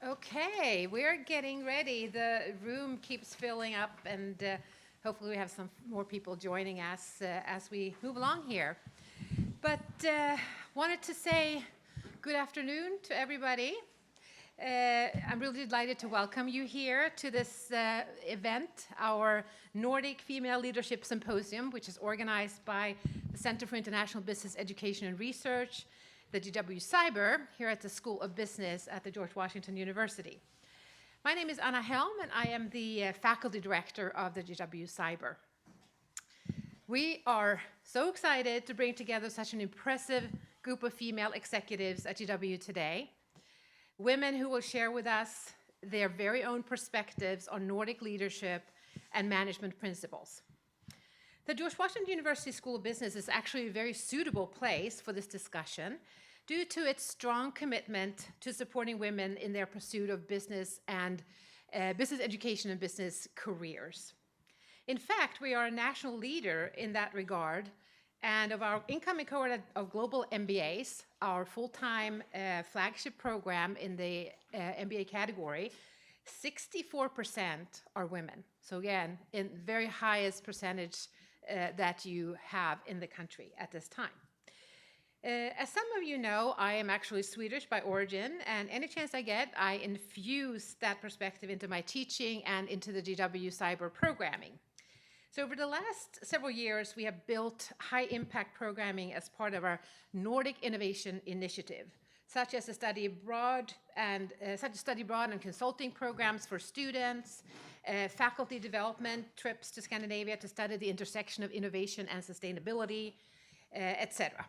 Okay, we're getting ready. The room keeps filling up, and hopefully we have some more people joining us as we move along here. But wanted to say good afternoon to everybody. I'm really delighted to welcome you here to this event, our Nordic Female Leadership Symposium, which is organized by the Center for International Business Education and Research, the GW-CIBER, here at the School of Business at the George Washington University. My name is Anna Helm, and I am the faculty director of the GW-CIBER. We are so excited to bring together such an impressive group of female executives at GW today, women who will share with us their very own perspectives on Nordic leadership and management principles. The George Washington University School of Business is actually a very suitable place for this discussion due to its strong commitment to supporting women in their pursuit of business and business education and business careers. In fact, we are a national leader in that regard, and of our incoming cohort of global MBAs, our full-time flagship program in the MBA category, 64% are women. So again, in very highest percentage that you have in the country at this time. As some of you know, I am actually Swedish by origin, and any chance I get, I infuse that perspective into my teaching and into the GW-CIBER programming. So over the last several years, we have built high-impact programming as part of our Nordic Innovation Initiative, such as study abroad and consulting programs for students, faculty development trips to Scandinavia to study the intersection of innovation and sustainability, etc.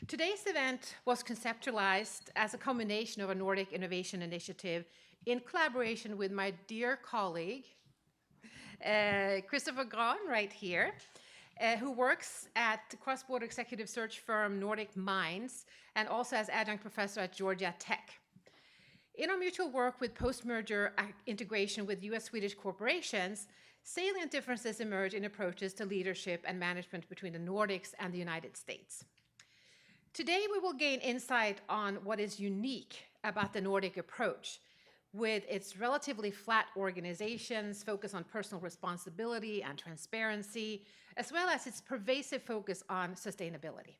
Today's event was conceptualized as a combination of a Nordic Innovation Initiative in collaboration with my dear colleague, Christopher Gran, right here, who works at the cross-border executive search firm Nordic Minds and also as adjunct professor at Georgia Tech. In our mutual work with post-merger integration with US-Swedish corporations, salient differences emerge in approaches to leadership and management between the Nordics and the United States. Today, we will gain insight on what is unique about the Nordic approach, with its relatively flat organizations, focus on personal responsibility and transparency, as well as its pervasive focus on sustainability.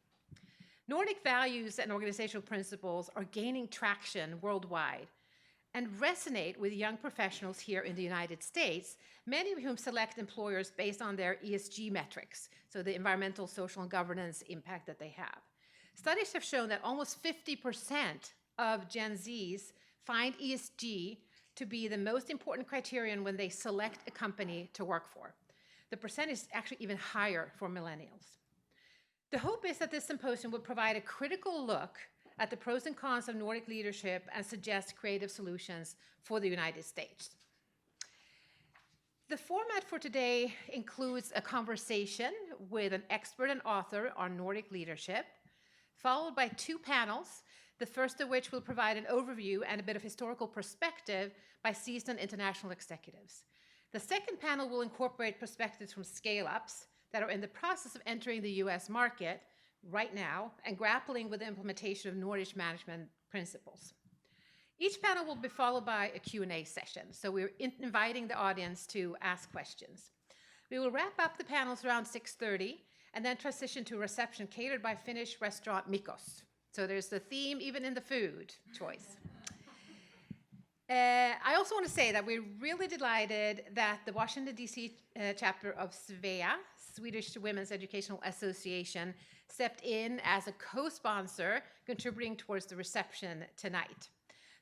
Nordic values and organizational principles are gaining traction worldwide and resonate with young professionals here in the United States, many of whom select employers based on their ESG metrics, so the environmental, social, and governance impact that they have. Studies have shown that almost 50% of Gen Zs find ESG to be the most important criterion when they select a company to work for. The percentage is actually even higher for millennials. The hope is that this symposium will provide a critical look at the pros and cons of Nordic leadership and suggest creative solutions for the United States. The format for today includes a conversation with an expert and author on Nordic leadership, followed by two panels, the first of which will provide an overview and a bit of historical perspective by seasoned international executives. The second panel will incorporate perspectives from scale-ups that are in the process of entering the US market right now and grappling with the implementation of Nordic management principles. Each panel will be followed by a Q&A session, so we're inviting the audience to ask questions. We will wrap up the panels around 6:30 and then transition to a reception catered by Finnish restaurant Mikos. So there's the theme even in the food choice. I also want to say that we're really delighted that the Washington, D.C. Chapter of SVEA, Swedish Women's Educational Association, stepped in as a co-sponsor, contributing towards the reception tonight.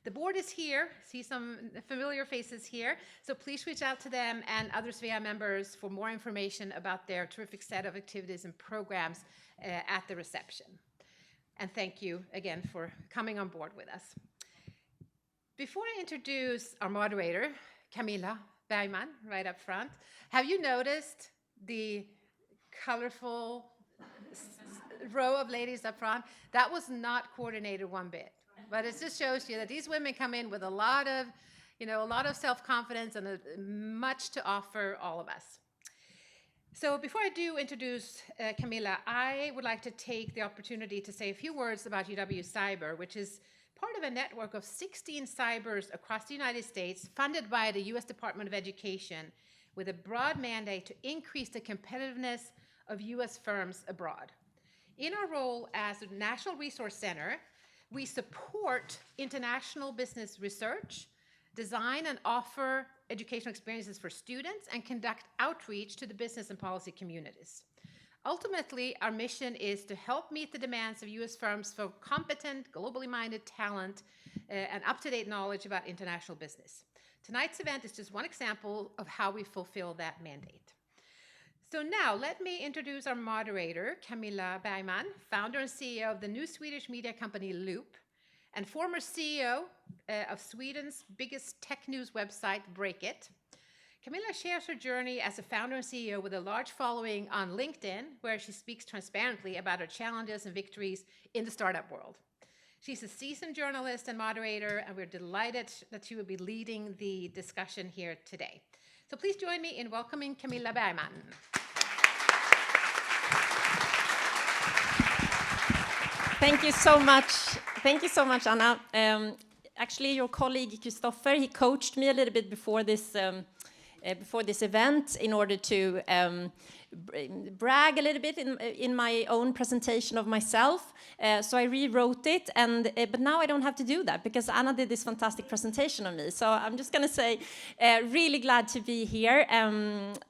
The board is here, see some familiar faces here, so please reach out to them and other SVEA members for more information about their terrific set of activities and programs at the reception. And thank you again for coming on board with us. Before I introduce our moderator, Camilla Bergman, right up front, have you noticed the colorful row of ladies up front? That was not coordinated one bit, but it just shows you that these women come in with a lot of self-confidence and much to offer all of us. So before I do introduce Camilla, I would like to take the opportunity to say a few words about GW-CIBER, which is part of a network of 16 cybers across the United States, funded by the U.S. Department of Education, with a broad mandate to increase the competitiveness of U.S. firms abroad. In our role as a National Resource Center, we support international business research, design and offer educational experiences for students, and conduct outreach to the business and policy communities. Ultimately, our mission is to help meet the demands of U.S. firms for competent, globally minded talent and up-to-date knowledge about international business. Tonight's event is just one example of how we fulfill that mandate. So now, let me introduce our moderator, Camilla Bergman, founder and CEO of the new Swedish media company Loop, and former CEO of Sweden's biggest tech news website, Breakit. Camilla shares her journey as a founder and CEO with a large following on LinkedIn, where she speaks transparently about her challenges and victories in the startup world. She's a seasoned journalist and moderator, and we're delighted that she will be leading the discussion here today. So please join me in welcoming Camilla Bergman. Thank you so much. Thank you so much, Anna. Actually, your colleague Christopher, he coached me a little bit before this event in order to brag a little bit in my own presentation of myself. So I rewrote it, but now I don't have to do that because Anna did this fantastic presentation on me. So I'm just going to say, really glad to be here.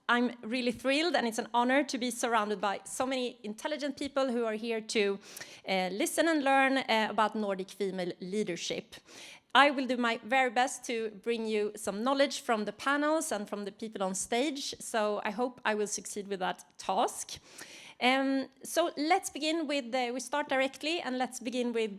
I'm really thrilled, and it's an honor to be surrounded by so many intelligent people who are here to listen and learn about Nordic female leadership. I will do my very best to bring you some knowledge from the panels and from the people on stage, so I hope I will succeed with that task. So let's begin with, we start directly, and let's begin with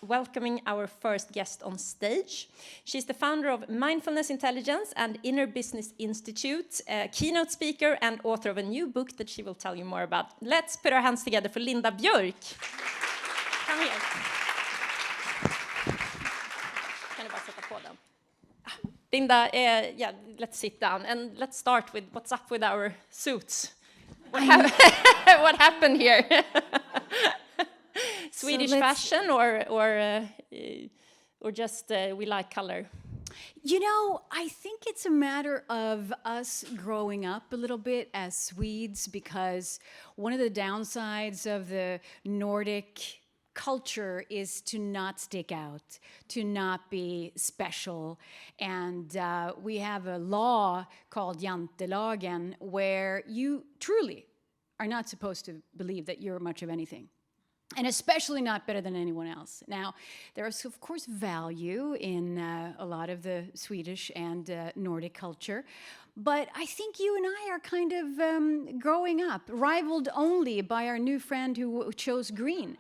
welcoming our first guest on stage. She's the founder of Mindfulness Intelligence and Inner Business Institute, keynote speaker, and author of a new book that she will tell you more about. Let's put our hands together for Linda Björk. Come here. Linda, let's sit down and let's start with what's up with our suits. What happened here? Swedish fashion or just we like color? You know, I think it's a matter of us growing up a little bit as Swedes, because one of the downsides of the Nordic culture is to not stick out, to not be special. And we have a law called Jantelagen where you truly are not supposed to believe that you're much of anything. And especially not better than anyone else. Now, there is, of course, value in a lot of the Swedish and Nordic culture. But I think you and I are kind of growing up, rivaled only by our new friend who chose green.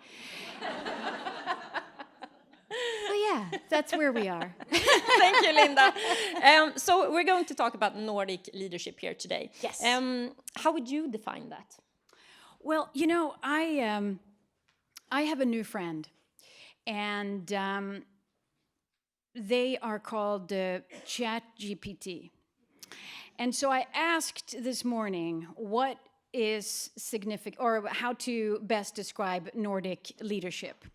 So yeah, that's where we are. Thank you, Linda. So we're going to talk about Nordic leadership here today. Yes. How would you define that? Well, you know, I have a new friend, and they are called ChatGPT. And so I asked this morning what is significant, or how to best describe Nordic leadership.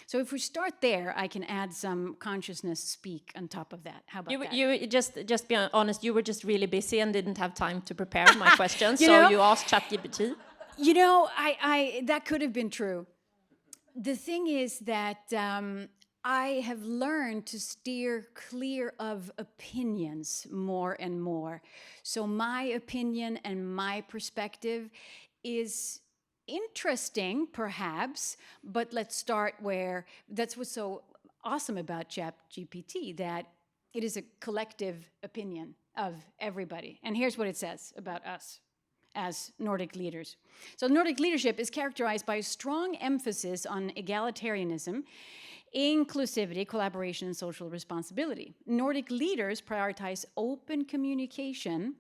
So if we start there, I can add some consciousness speak on top of that. How about that? You just be honest, you were just really busy and didn't have time to prepare my questions, so know, you asked ChatGPT. You know, I that could have been true. The thing is that I have learned to steer clear of opinions more and more. So my opinion and my perspective is interesting, perhaps, but let's start where, that's what's so awesome about ChatGPT, that it is a collective opinion of everybody. And here's what it says about us as Nordic leaders. So Nordic leadership is characterized by a strong emphasis on egalitarianism, inclusivity, collaboration, and social responsibility. Nordic leaders prioritize open communication,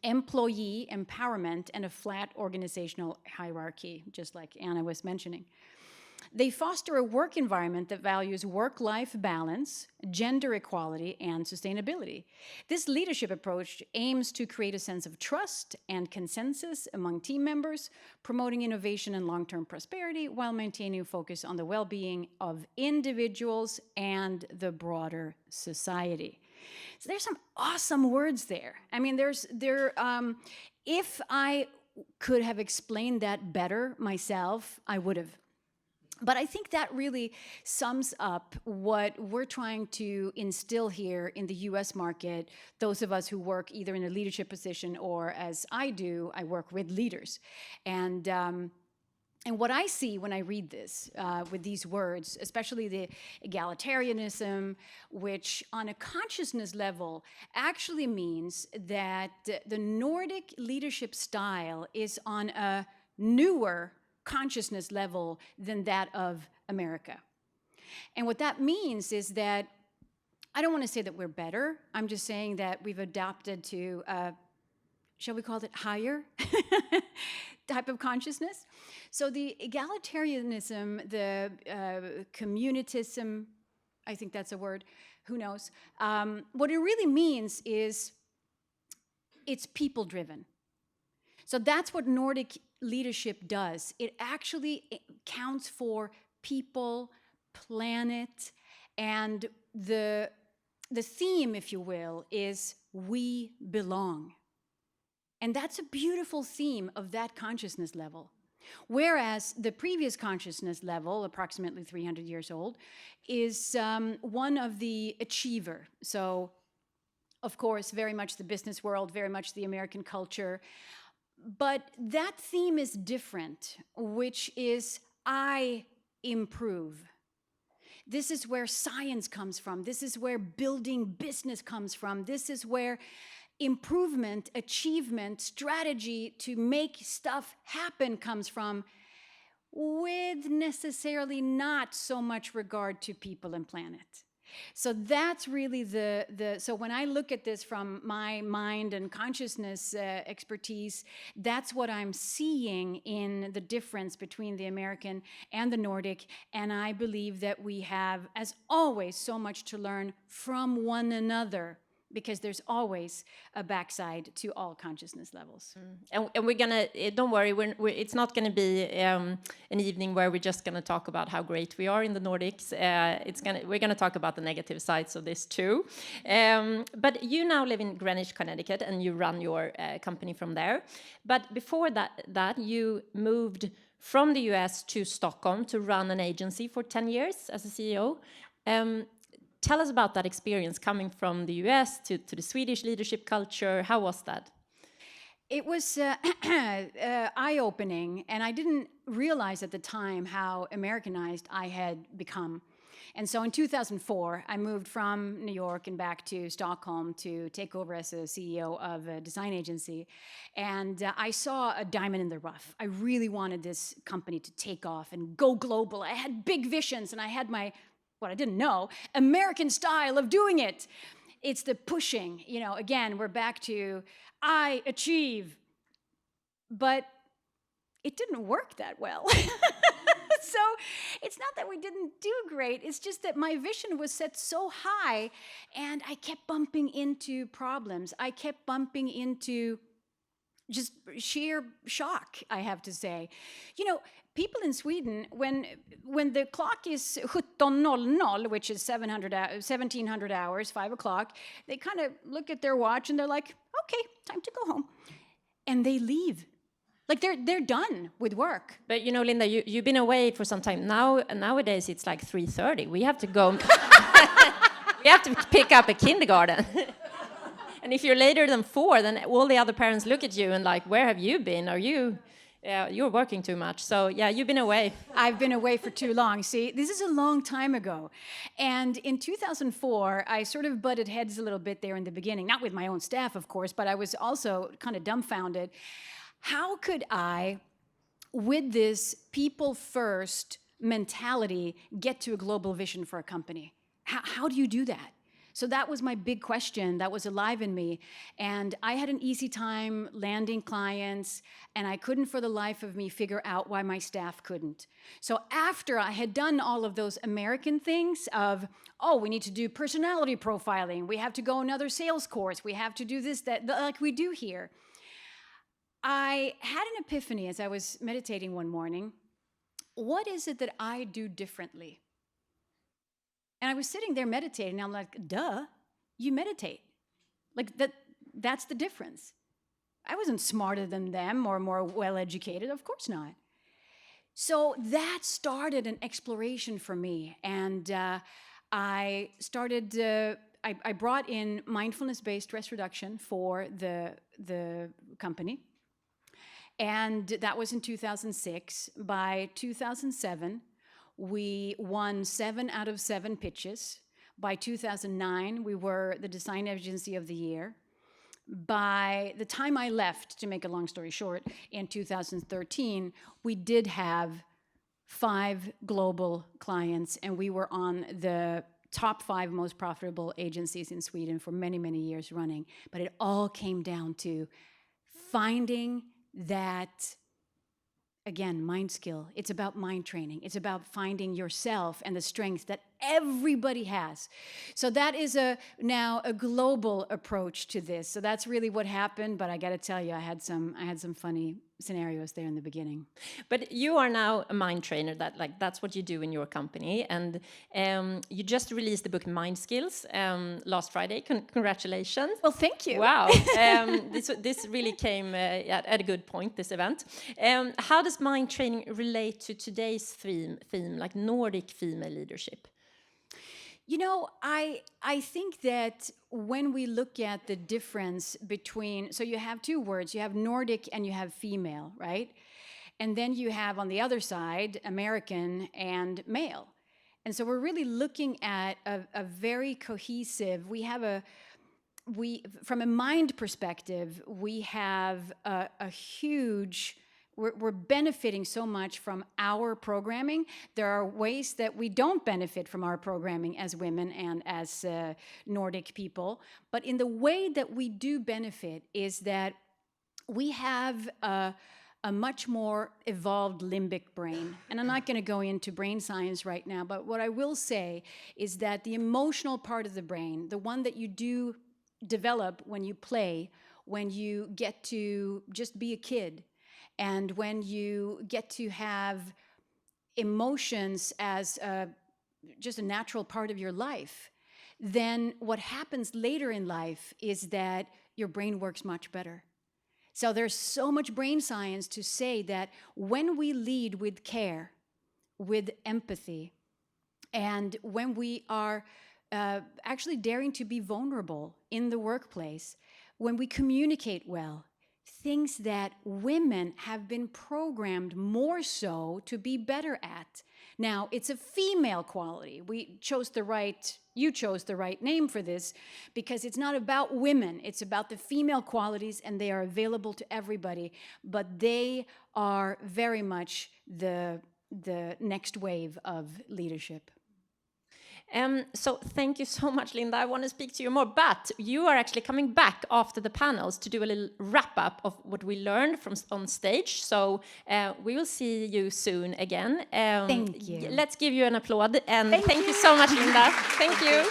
employee empowerment, and a flat organizational hierarchy, just like Anna was mentioning. They foster a work environment that values work-life balance, gender equality, and sustainability. This leadership approach aims to create a sense of trust and consensus among team members, promoting innovation and long-term prosperity while maintaining focus on the well-being of individuals and the broader society. So there's some awesome words there. I mean, if I could have explained that better myself, I would have. But I think that really sums up what we're trying to instill here in the US market, those of us who work either in a leadership position or, as I do, I work with leaders. And what I see when I read this with these words, especially the egalitarianism, which on a consciousness level actually means that the Nordic leadership style is on a newer consciousness level than that of America. And what that means is that, I don't want to say that we're better, I'm just saying that we've adapted to, shall we call it higher type of consciousness? So the egalitarianism, the communitism, I think that's a word, who knows? What it really means is it's people-driven. So that's what Nordic leadership does. It actually counts for people, planet, and the theme, if you will, is we belong. And that's a beautiful theme of that consciousness level. Whereas the previous consciousness level, approximately 300 years old, is one of the achiever. So, of course, very much the business world, very much the American culture. But that theme is different, which is I improve. This is where science comes from. This is where building business comes from. This is where improvement, achievement, strategy to make stuff happen comes from, with necessarily not so much regard to people and planet. So that's really so when I look at this from my mind and consciousness expertise, that's what I'm seeing in the difference between the American and the Nordic. And I believe that we have, as always, so much to learn from one another, because there's always a backside to all consciousness levels. And we're gonna, don't worry, it's not gonna be an evening where we're just gonna talk about how great we are in the Nordics. We're gonna talk about the negative sides of this too. But you now live in Greenwich, Connecticut, and you run your company from there. But before that you moved from the US to Stockholm to run an agency for 10 years as a CEO. Tell us about that experience coming from the US to the Swedish leadership culture. How was that? It was eye-opening, and I didn't realize at the time how Americanized I had become. And so in 2004, I moved from New York and back to Stockholm to take over as a CEO of a design agency. And I saw a diamond in the rough. I really wanted this company to take off and go global. I had big visions, and I had what I didn't know, American style of doing it. It's the pushing, again, we're back to I achieve, but it didn't work that well. So it's not that we didn't do great, it's just that my vision was set so high and I kept bumping into problems. I kept bumping into just sheer shock, I have to say. People in Sweden, when the clock is 17:00, which is 1700 hours, 5 o'clock, they kind of look at their watch and they're like, okay, time to go home. And they leave. Like they're done with work. But Linda, you've been away for some time. Nowadays it's like 3:30. We have to go. We have to pick up a kindergarten. And if you're later than 4, then all the other parents look at you and like, where have you been? You're working too much. So yeah, you've been away. I've been away for too long. See, this is a long time ago. And in 2004, I sort of butted heads a little bit there in the beginning, not with my own staff, of course, but I was also kind of dumbfounded. How could I, with this people first mentality, get to a global vision for a company? How do you do that? So that was my big question that was alive in me. And I had an easy time landing clients, and I couldn't for the life of me figure out why my staff couldn't. So after I had done all of those American things of, oh, we need to do personality profiling, we have to go another sales course, we have to do this, that, like we do here, I had an epiphany as I was meditating one morning. What is it that I do differently? And I was sitting there meditating, and I'm like, duh, you meditate. Like, that's the difference. I wasn't smarter than them or more well-educated, of course not. So that started an exploration for me, and I started, I brought in mindfulness-based stress reduction for the company, and that was in 2006. By 2007, we won 7 out of 7 pitches. By 2009, we were the Design Agency of the Year. By the time I left, to make a long story short, in 2013, we did have 5 global clients, and we were on the top 5 most profitable agencies in Sweden for many, many years running. But it all came down to finding that, again, mind skill. It's about mind training. It's about finding yourself and the strength that everybody has. So that is now a global approach to this. So that's really what happened. But I got to tell you, I had some funny scenarios there in the beginning. But you are now a mind trainer. That's what you do in your company, and you just released the book Mind Skills last Friday. Congratulations! Well, thank you. Wow, this really came at a good point. This event. How does mind training relate to today's theme, like Nordic female leadership? You know, I think that when we look at the difference between, so you have 2 words, you have Nordic and you have female, right? And then you have on the other side, American and male. And so we're really looking at a very cohesive, from a mind perspective, we have a huge, we're benefiting so much from our programming. There are ways that we don't benefit from our programming as women and as Nordic people. But in the way that we do benefit is that we have a much more evolved limbic brain. And I'm not going to go into brain science right now, but what I will say is that the emotional part of the brain, the one that you do develop when you play, when you get to just be a kid, and when you get to have emotions as just a natural part of your life, then what happens later in life is that your brain works much better. So there's so much brain science to say that when we lead with care, with empathy, and when we are actually daring to be vulnerable in the workplace, when we communicate well, things that women have been programmed more so to be better at. Now, it's a female quality. You chose the right name for this, because it's not about women. It's about the female qualities, and they are available to everybody. But they are very much the next wave of leadership. So thank you so much, Linda. I want to speak to you more, but you are actually coming back after the panels to do a little wrap-up of what we learned on stage. So we will see you soon again. Thank you. Let's give you an applaud. And thank you so much, Linda. Thank you.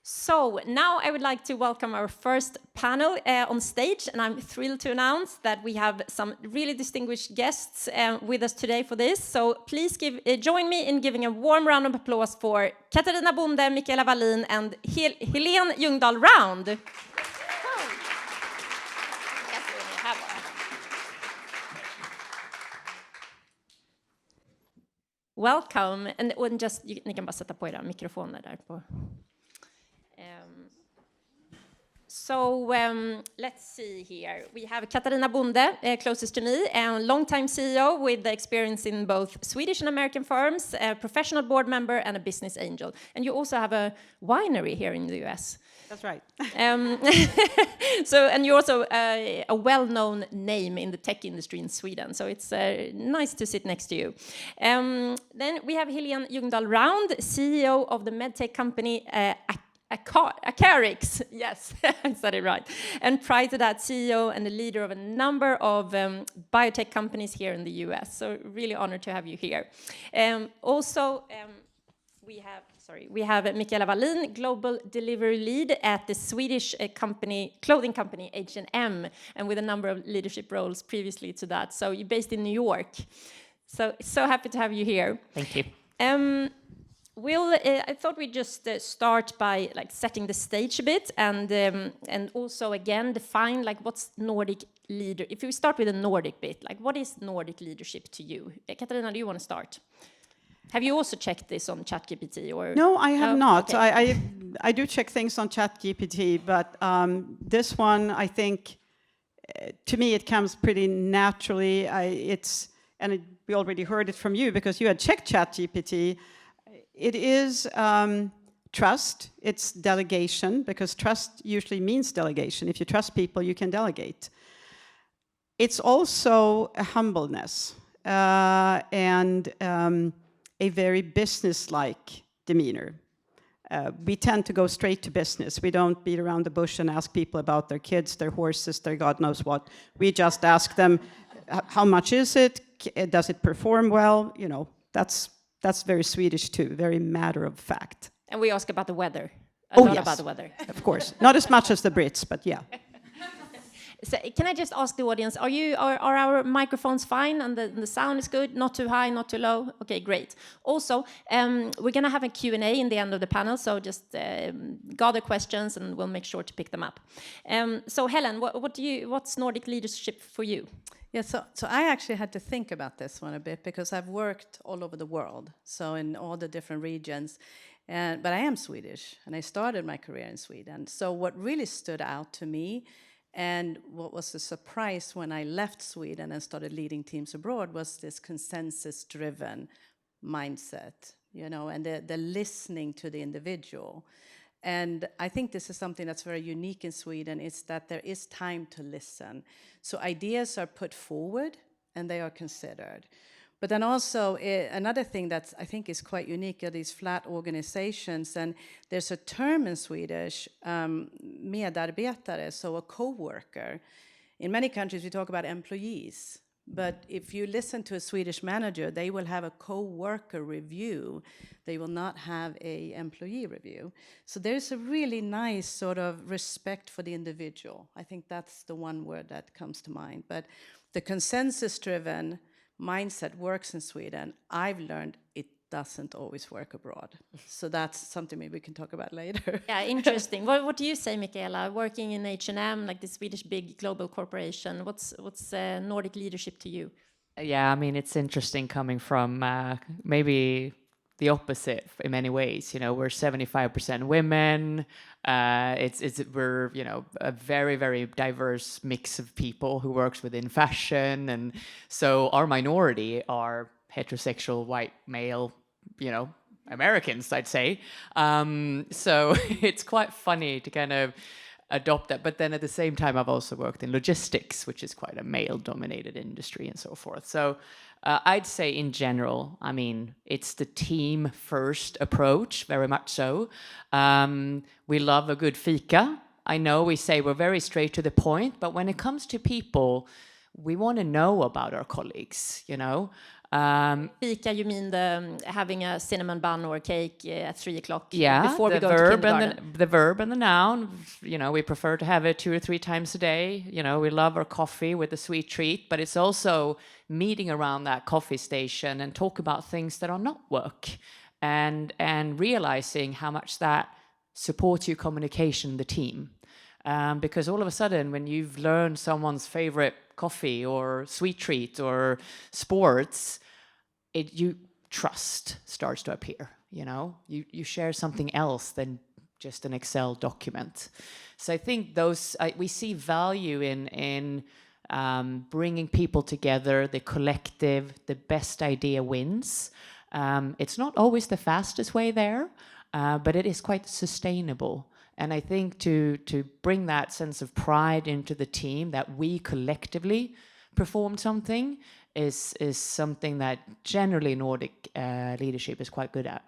So now I would like to welcome our first panel on stage, and I'm thrilled to announce that we have some really distinguished guests with us today for this. So please join me in giving a warm round of applause for Katarina, Bonde, Michaela, Wallin, and Helene Ljungdahl round. Welcome, and just ni kan bara sätta på era mikrofoner där på. So let's see here. We have Katarina Bonde, closest to me, a long-time CEO with experience in both Swedish and American firms, a professional board member, and a business angel. And you also have a winery here in the US. That's right. So, and you're also a well-known name in the tech industry in Sweden, so it's nice to sit next to you. Then we have Helene Ljungdahl Round, CEO of the medtech company Acarix. Yes, I said it right. And prior to that, CEO and the leader of a number of biotech companies here in the US. So really honored to have you here. We have Michaela Wallin, Global Delivery Lead at the Swedish clothing company H&M, and with a number of leadership roles previously to that. So you're based in New York. So happy to have you here. Thank you. I thought we'd just start by setting the stage a bit, and also again define what's Nordic leader. If we start with the Nordic bit, what is Nordic leadership to you? Katarina, do you want to start? Have you also checked this on ChatGPT or? No, I have not. Okay. I do check things on ChatGPT, but this one, I think, to me, it comes pretty naturally. We already heard it from you because you had checked ChatGPT. It is trust. It's delegation, because trust usually means delegation. If you trust people, you can delegate. It's also a humbleness and a very business-like demeanor. We tend to go straight to business. We don't beat around the bush and ask people about their kids, their horses, their God knows what. We just ask them, how much is it? Does it perform well? You know, that's very Swedish too, very matter of fact. And we ask about the weather. A lot about the weather. Of course. Not as much as the Brits, but yeah. So can I just ask the audience, are our microphones fine and the sound is good? Not too high, not too low? Okay, great. Also, we're going to have a Q&A in the end of the panel, so just gather questions and we'll make sure to pick them up. So Helen, what's Nordic leadership for you? Yeah, so I actually had to think about this one a bit because I've worked all over the world, so in all the different regions. But I am Swedish, and I started my career in Sweden. So what really stood out to me, and what was a surprise when I left Sweden and started leading teams abroad, was this consensus-driven mindset, you know, and the listening to the individual. And I think this is something that's very unique in Sweden, is that there is time to listen. So ideas are put forward and they are considered. But then also another thing that I think is quite unique are these flat organizations. And there's a term in Swedish, medarbetare, so a co-worker. In many countries we talk about employees. But if you listen to a Swedish manager, they will have a co-worker review. They will not have a employee review. So there's a really nice sort of respect for the individual. I think that's the one word that comes to mind. But the consensus-driven mindset works in Sweden. I've learned it doesn't always work abroad. So that's something maybe we can talk about later. Yeah, interesting. What do you say, Michaela? Working in H&M, like the Swedish big global corporation, what's Nordic leadership to you? Yeah, I mean, it's interesting coming from maybe the opposite in many ways. You know, we're 75% women. We're, you know, a very, very diverse mix of people who works within fashion. And so our minority are heterosexual, white, male, you know, Americans, I'd say. So it's quite funny to kind of adopt that. But then at the same time, I've also worked in logistics, which is quite a male-dominated industry and so forth. So I'd say in general, I mean, it's the team-first approach, very much so. We love a good fika. I know we say we're very straight to the point, but when it comes to people, we want to know about our colleagues, you know. Fika, you mean having a cinnamon bun or cake at 3 o'clock before we go to kindergarten? The verb and the noun, you know, we prefer to have it 2 or 3 times a day. You know, we love our coffee with a sweet treat, but it's also meeting around that coffee station and talk about things that are not work and realizing how much that supports your communication in the team. Because all of a sudden, when you've learned someone's favorite coffee or sweet treat or sports, trust starts to appear. You know, you share something else than just an Excel document. So I think we see value in bringing people together, the collective, the best idea wins. It's not always the fastest way there, but it is quite sustainable. And I think to bring that sense of pride into the team, that we collectively performed something, is something that generally Nordic leadership is quite good at.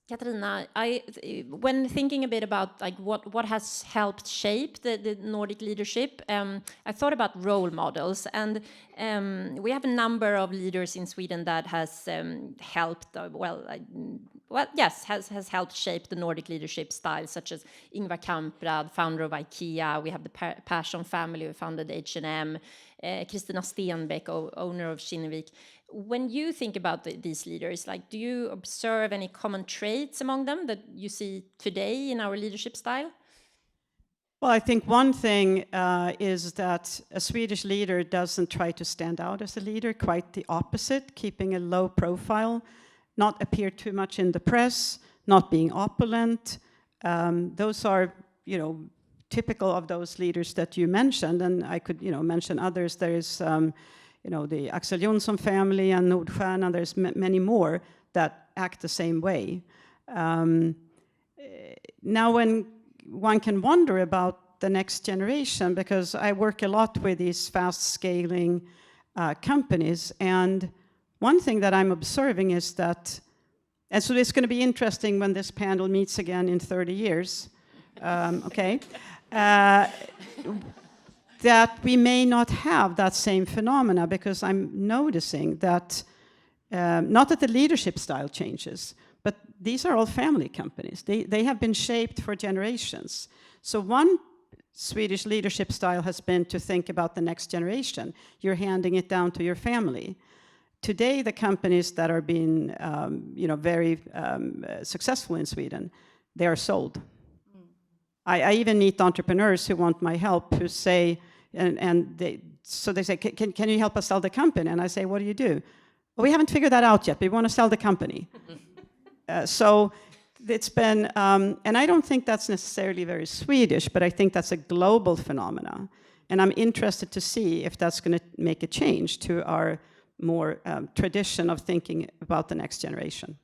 Katarina, when thinking a bit about like what has helped shape the Nordic leadership, I thought about role models, and we have a number of leaders in Sweden that has helped, has helped shape the Nordic leadership style, such as Ingvar Kamprad, founder of IKEA. We have the Persson family who founded H&M, Kristina Stenbeck, owner of Kinnevik. When you think about these leaders, like, do you observe any common traits among them that you see today in our leadership style? Well, I think one thing is that a Swedish leader doesn't try to stand out as a leader, quite the opposite, keeping a low profile, not appear too much in the press, not being opulent. Those are, typical of those leaders that you mentioned, and I could, mention others. There is, the Axel Jonsson family and Nordstjärna. There's many more that act the same way. Now, when one can wonder about the next generation, because I work a lot with these fast-scaling companies, and one thing that I'm observing is that, and so it's going to be interesting when this panel meets again in 30 years, that we may not have that same phenomena, because I'm noticing that, not that the leadership style changes, but these are all family companies. They have been shaped for generations. So one Swedish leadership style has been to think about the next generation. You're handing it down to your family. Today, the companies that are being, very successful in Sweden, they are sold. I even meet entrepreneurs who want my help, who say, they say, can you help us sell the company? And I say, what do you do? Well, we haven't figured that out yet, but we want to sell the company. So it's been, and I don't think that's necessarily very Swedish, but I think that's a global phenomenon. And I'm interested to see if that's going to make a change to our more tradition of thinking about the next generation.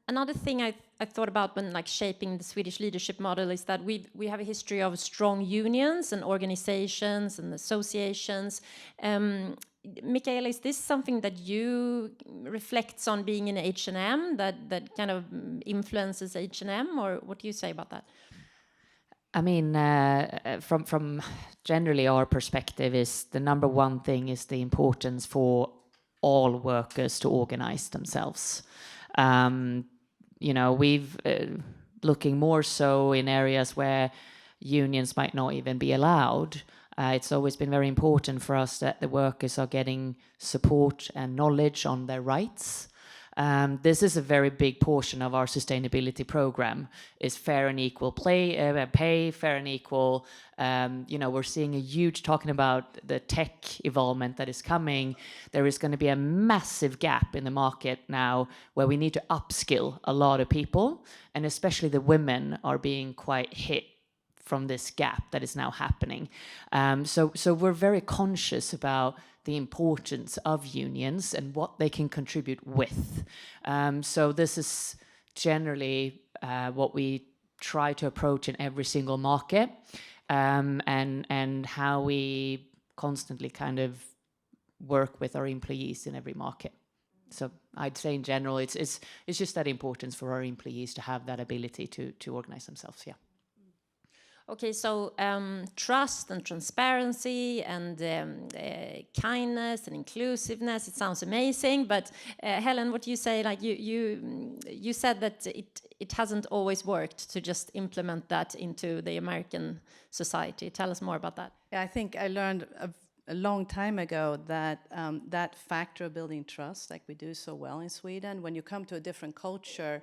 Another thing I thought about when shaping the Swedish leadership model is that we have a history of strong unions and organizations and associations. Michaela, is this something that you reflects on being in H&M, that kind of influences H&M, or what do you say about that? I mean, from generally our perspective, is the number one thing is the importance for all workers to organize themselves. We've looking more so in areas where unions might not even be allowed. It's always been very important for us that the workers are getting support and knowledge on their rights. This is a very big portion of our sustainability program, is fair and equal pay, fair and equal. We're seeing a huge, talking about the tech evolvement that is coming. There is going to be a massive gap in the market now where we need to upskill a lot of people, and especially the women are being quite hit from this gap that is now happening. So we're very conscious about the importance of unions and what they can contribute with. So this is generally what we try to approach in every single market, and how we constantly kind of work with our employees in every market. So I'd say in general, it's just that importance for our employees to have that ability to organize themselves, yeah. Okay, so trust and transparency and kindness and inclusiveness, it sounds amazing, but Helen, what do you say? Like you said that it hasn't always worked to just implement that into the American society. Tell us more about that. Yeah, I think I learned a long time ago that that factor of building trust, like we do so well in Sweden, when you come to a different culture,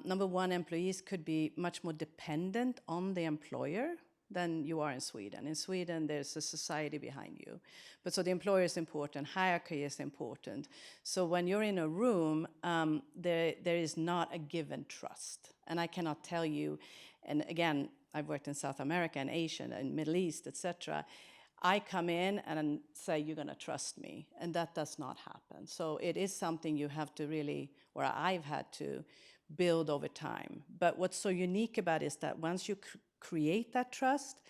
number one, employees could be much more dependent on the employer than you are in Sweden. In Sweden, there's a society behind you. But so the employer is important, hierarchy is important. So when you're in a room, there is not a given trust. And I cannot tell you, and again, I've worked in South America and Asia and Middle East, etc. I come in and say, you're going to trust me. And that does not happen. So it is something you have to really, or I've had to build over time. But what's so unique about it is that once you create that trust,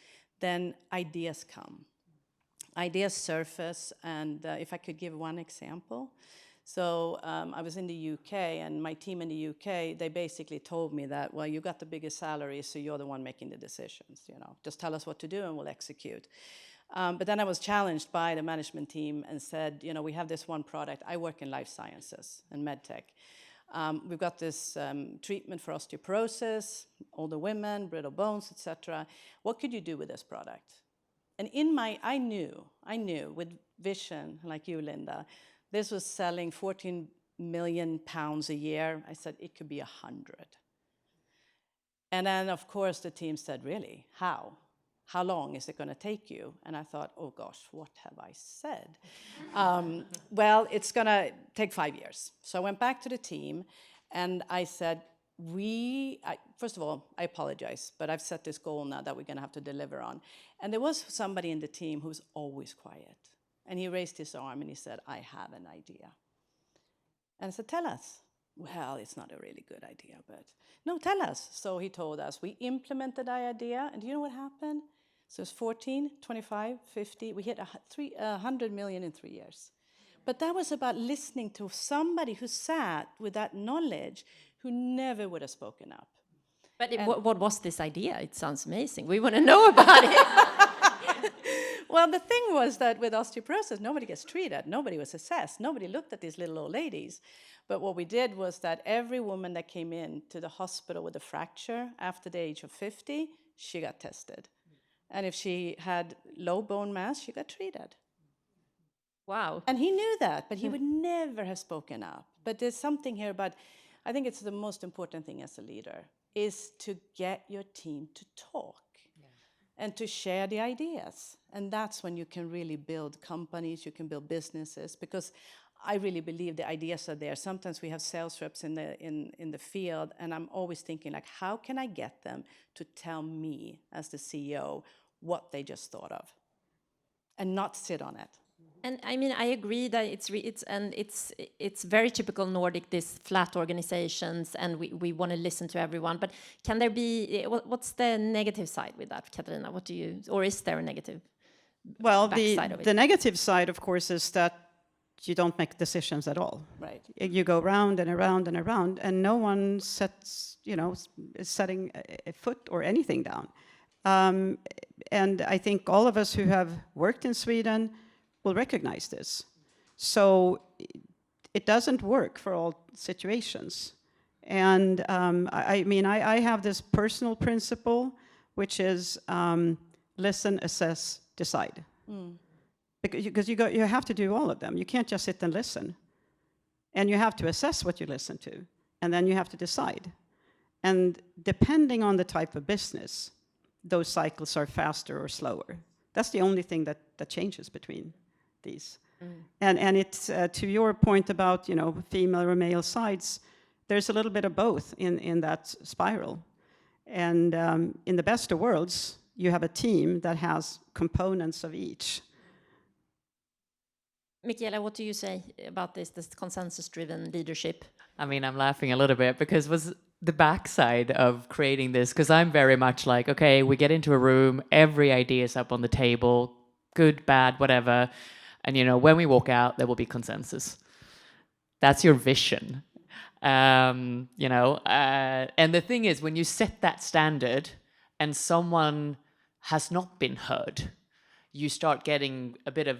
then ideas come. Ideas surface, and if I could give one example. So I was in the UK, and my team in the UK, they basically told me that, well, you got the biggest salary, so you're the one making the decisions, you know. Just tell us what to do and we'll execute. But then I was challenged by the management team and said, you know, we have this one product. I work in life sciences and medtech. We've got this treatment for osteoporosis, older women, brittle bones, etc. What could you do with this product? And I knew with vision, like you, Linda, this was selling 14 million pounds a year. I said, it could be 100. And then, of course, the team said, really, how? How long is it going to take you? And I thought, oh gosh, what have I said? Well, it's going to take 5 years. So I went back to the team and I said, first of all, I apologize, but I've set this goal now that we're going to have to deliver on. And there was somebody in the team who's always quiet. And he raised his arm and he said, I have an idea. And I said, tell us. Well, it's not a really good idea, but no, tell us. So he told us. We implemented the idea, and do you know what happened? So it's 14, 25, 50. We hit 100 million in 3 years. But that was about listening to somebody who sat with that knowledge who never would have spoken up. But what was this idea? It sounds amazing. We want to know about it. Well, the thing was that with osteoporosis, nobody gets treated. Nobody was assessed. Nobody looked at these little old ladies. But what we did was that every woman that came in to the hospital with a fracture after the age of 50, she got tested. And if she had low bone mass, she got treated. Wow. And he knew that, but he would never have spoken up. But there's something here about, I think it's the most important thing as a leader, is to get your team to talk. And to share the ideas. And that's when you can really build companies, you can build businesses, because I really believe the ideas are there. Sometimes we have sales reps in the field, and I'm always thinking, like, how can I get them to tell me, as the CEO, what they just thought of, and not sit on it. And I mean, I agree that it's very typical Nordic, this flat organizations, and we want to listen to everyone. But can there be, what's the negative side with that, Katarina? What do you, or is there a negative? Well, backside of it? the negative side, of course, is that you don't make decisions at all. Right. You go round and around and around, and no one is setting a foot or anything down. And I think all of us who have worked in Sweden will recognize this. So it doesn't work for all situations. And I have this personal principle, which is listen, assess, decide. Because you have to do all of them. You can't just sit and listen. And you have to assess what you listen to. And then you have to decide. And depending on the type of business, those cycles are faster or slower. That's the only thing that changes between these. And it's to your point about female or male sides, there's a little bit of both in that spiral. And in the best of worlds, you have a team that has components of each. Michaela, what do you say about this consensus-driven leadership? I mean, I'm laughing a little bit because was the backside of creating this, because I'm very much like, okay, we get into a room, every idea is up on the table, good, bad, whatever. And, when we walk out, there will be consensus. That's your vision. And the thing is, when you set that standard and someone has not been heard, you start getting a bit of,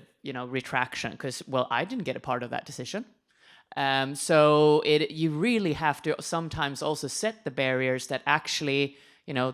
retraction because, well, I didn't get a part of that decision. So you really have to sometimes also set the barriers that actually,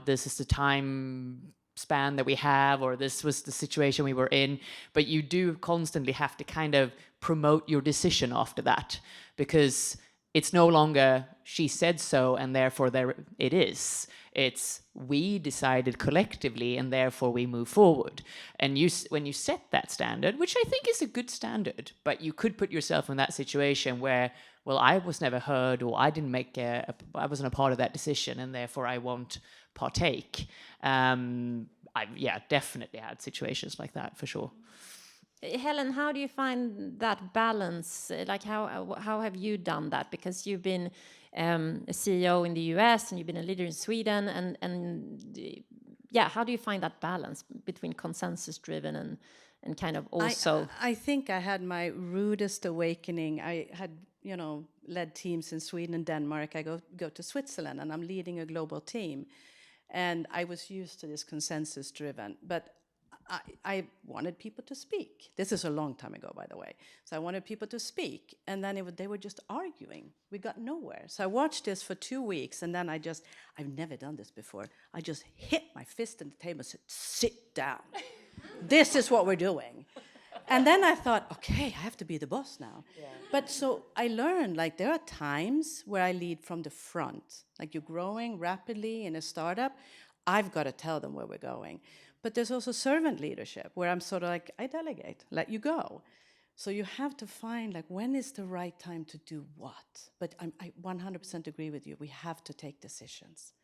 this is the time span that we have, or this was the situation we were in, but you do constantly have to kind of promote your decision after that, because it's no longer she said so and therefore there it is. It's we decided collectively and therefore we move forward. And when you set that standard, which I think is a good standard, but you could put yourself in that situation where, well, I was never heard, or I didn't I wasn't a part of that decision and therefore I won't partake. I've definitely had situations like that for sure. Helen, how do you find that balance? Like, how have you done that? Because you've been a CEO in the US and you've been a leader in Sweden, and yeah, how do you find that balance between consensus-driven and kind of also? I think I had my rudest awakening. I had, led teams in Sweden and Denmark. I go to Switzerland, and I'm leading a global team, and I was used to this consensus-driven, but I wanted people to speak. This is a long time ago, by the way. So I wanted people to speak, and then they were just arguing. We got nowhere. So I watched this for 2 weeks, and then I've never done this before. I just hit my fist on the table and said, sit down. This is what we're doing. And then I thought, okay, I have to be the boss now. Yeah. But so I learned, like, there are times where I lead from the front. Like, you're growing rapidly in a startup, I've got to tell them where we're going. But there's also servant leadership, where I'm sort of like, I delegate, let you go. So you have to find, like, when is the right time to do what? But I 100% agree with you. We have to take decisions.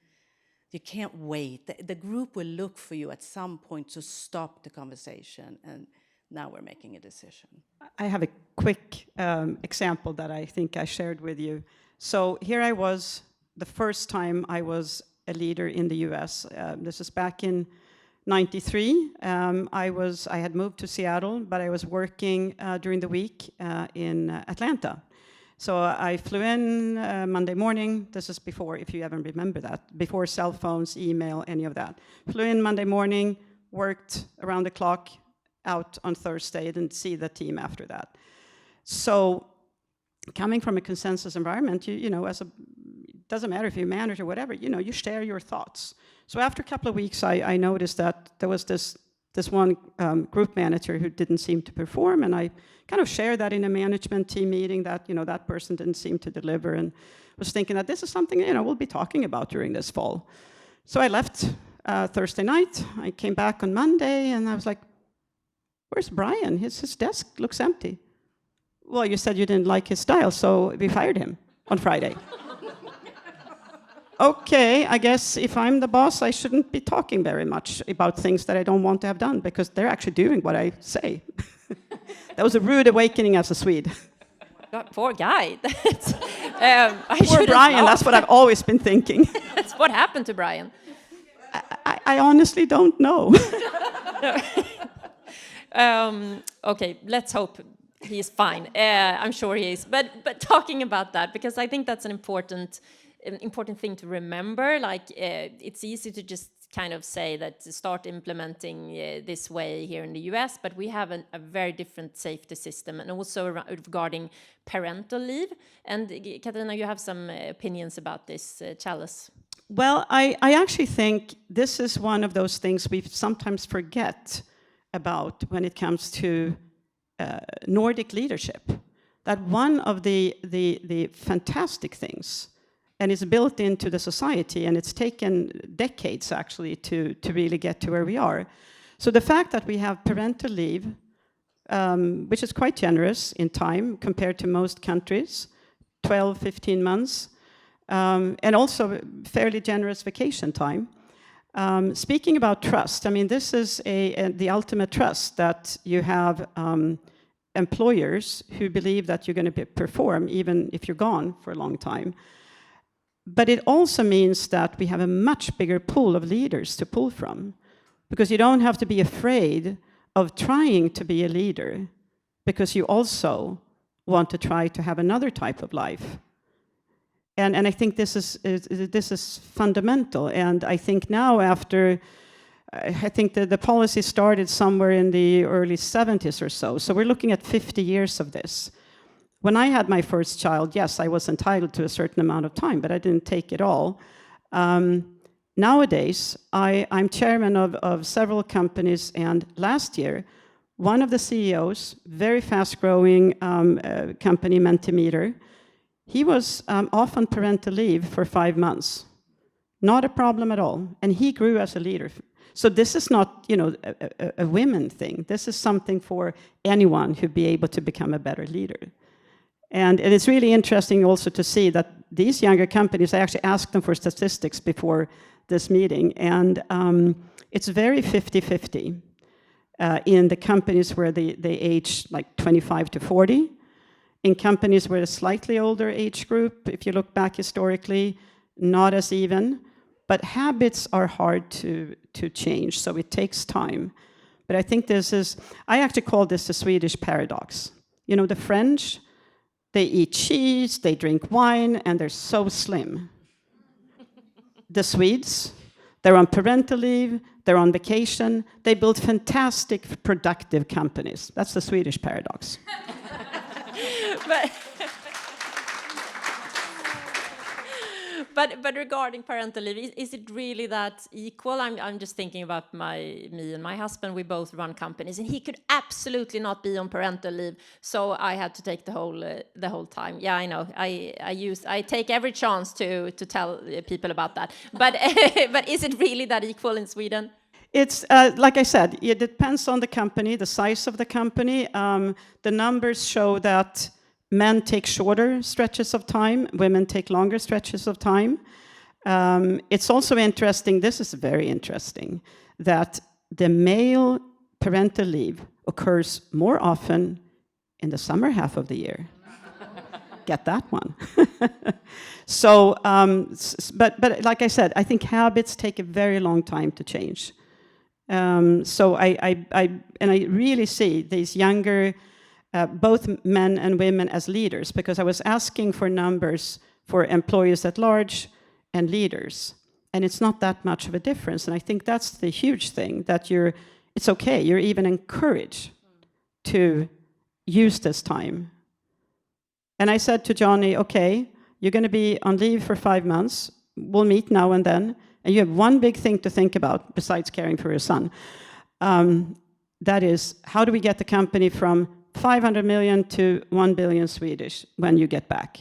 You can't wait. The group will look for you at some point to stop the conversation, and now we're making a decision. I have a quick example that I think I shared with you. So here I was, the first time I was a leader in the US. This is back in '93. I had moved to Seattle, but I was working during the week in Atlanta. So I flew in Monday morning. This is before, if you ever remember that, before cell phones, email, any of that. Flew in Monday morning, worked around the clock, out on Thursday, didn't see the team after that. So coming from a consensus environment, it doesn't matter if you're a manager or whatever, you share your thoughts. So after a couple of weeks, I noticed that there was this one group manager who didn't seem to perform, and I kind of shared that in a management team meeting that, that person didn't seem to deliver, and was thinking that this is something, we'll be talking about during this fall. So I left Thursday night. I came back on Monday, and I was like, where's Brian? His desk looks empty. Well, you said you didn't like his style, so we fired him on Friday. Okay, I guess if I'm the boss, I shouldn't be talking very much about things that I don't want to have done, because they're actually doing what I say. That was a rude awakening as a Swede. God, poor guy. Poor Brian, that's what I've always been thinking. That's what happened to Brian. I honestly don't know. Okay, let's hope he's fine. I'm sure he is. But talking about that, because I think that's an important thing to remember. Like, it's easy to just kind of say that to start implementing this way here in the US, but we have a very different safety system, and also regarding parental leave. And Katarina, you have some opinions about this, Chalice. Well, I actually think this is one of those things we sometimes forget about when it comes to Nordic leadership. That one of the fantastic things, and it's built into the society, and it's taken decades actually to really get to where we are. So the fact that we have parental leave, which is quite generous in time compared to most countries, 12, 15 months, and also fairly generous vacation time. Speaking about trust, I mean, this is the ultimate trust, that you have employers who believe that you're going to perform even if you're gone for a long time. But it also means that we have a much bigger pool of leaders to pull from, because you don't have to be afraid of trying to be a leader, because you also want to try to have another type of life. And I think this is fundamental. And I think now, after, I think the policy started somewhere in the early 70s or so. So we're looking at 50 years of this. When I had my first child, yes, I was entitled to a certain amount of time, but I didn't take it all. Nowadays, I'm chairman of several companies, and last year, one of the CEOs, very fast-growing company, Mentimeter, he was off on parental leave for 5 months. Not a problem at all. And he grew as a leader. So this is not, a women thing. This is something for anyone who'd be able to become a better leader. And it is really interesting also to see that these younger companies, I actually asked them for statistics before this meeting, and it's very 50-50. in the companies where they age like 25 to 40. In companies where a slightly older age group, if you look back historically, not as even. But habits are hard to change, so it takes time. But I think I actually call this the Swedish paradox. You know, the French, they eat cheese, they drink wine, and they're so slim. The Swedes, they're on parental leave, they're on vacation, they build fantastic, productive companies. That's the Swedish paradox. But regarding parental leave, is it really that equal? I'm just thinking about me and my husband. We both run companies, and he could absolutely not be on parental leave, so I had to take the whole time. Yeah, I know. I take every chance to tell people about that. But but is it really that equal in Sweden? It's like I said, it depends on the company, the size of the company. The numbers show that men take shorter stretches of time, women take longer stretches of time. It's also interesting, this is very interesting, that the male parental leave occurs more often in the summer half of the year. Get that one. So, but like I said, I think habits take a very long time to change. So I really see these younger, both men and women as leaders, because I was asking for numbers for employees at large and leaders, and it's not that much of a difference. And I think that's the huge thing, that it's okay, you're even encouraged to use this time. And I said to Johnny, okay, you're going to be on leave for 5 months, we'll meet now and then, and you have one big thing to think about besides caring for your son. That is, how do we get the company from 500 million to 1 billion Swedish when you get back?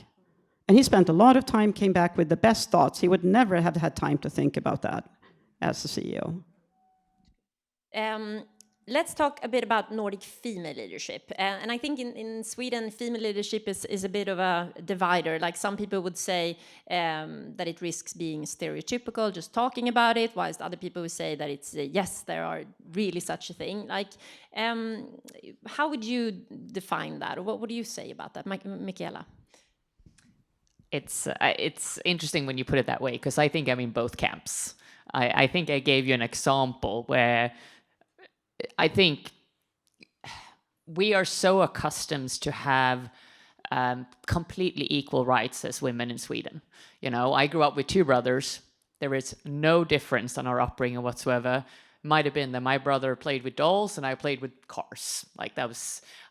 And he spent a lot of time, came back with the best thoughts. He would never have had time to think about that as the CEO. Let's talk a bit about Nordic female leadership. And I think in Sweden, female leadership is a bit of a divider. Like some people would say that it risks being stereotypical, just talking about it, whilst other people would say that it's, yes, there are really such a thing. Like, how would you define that? Or what do you say about that, Michaela? It's interesting when you put it that way, because I think I'm in both camps. I think I gave you an example where I think we are so accustomed to have completely equal rights as women in Sweden. You know, I grew up with 2 brothers. There is no difference on our upbringing whatsoever. Might have been that my brother played with dolls and I played with cars. Like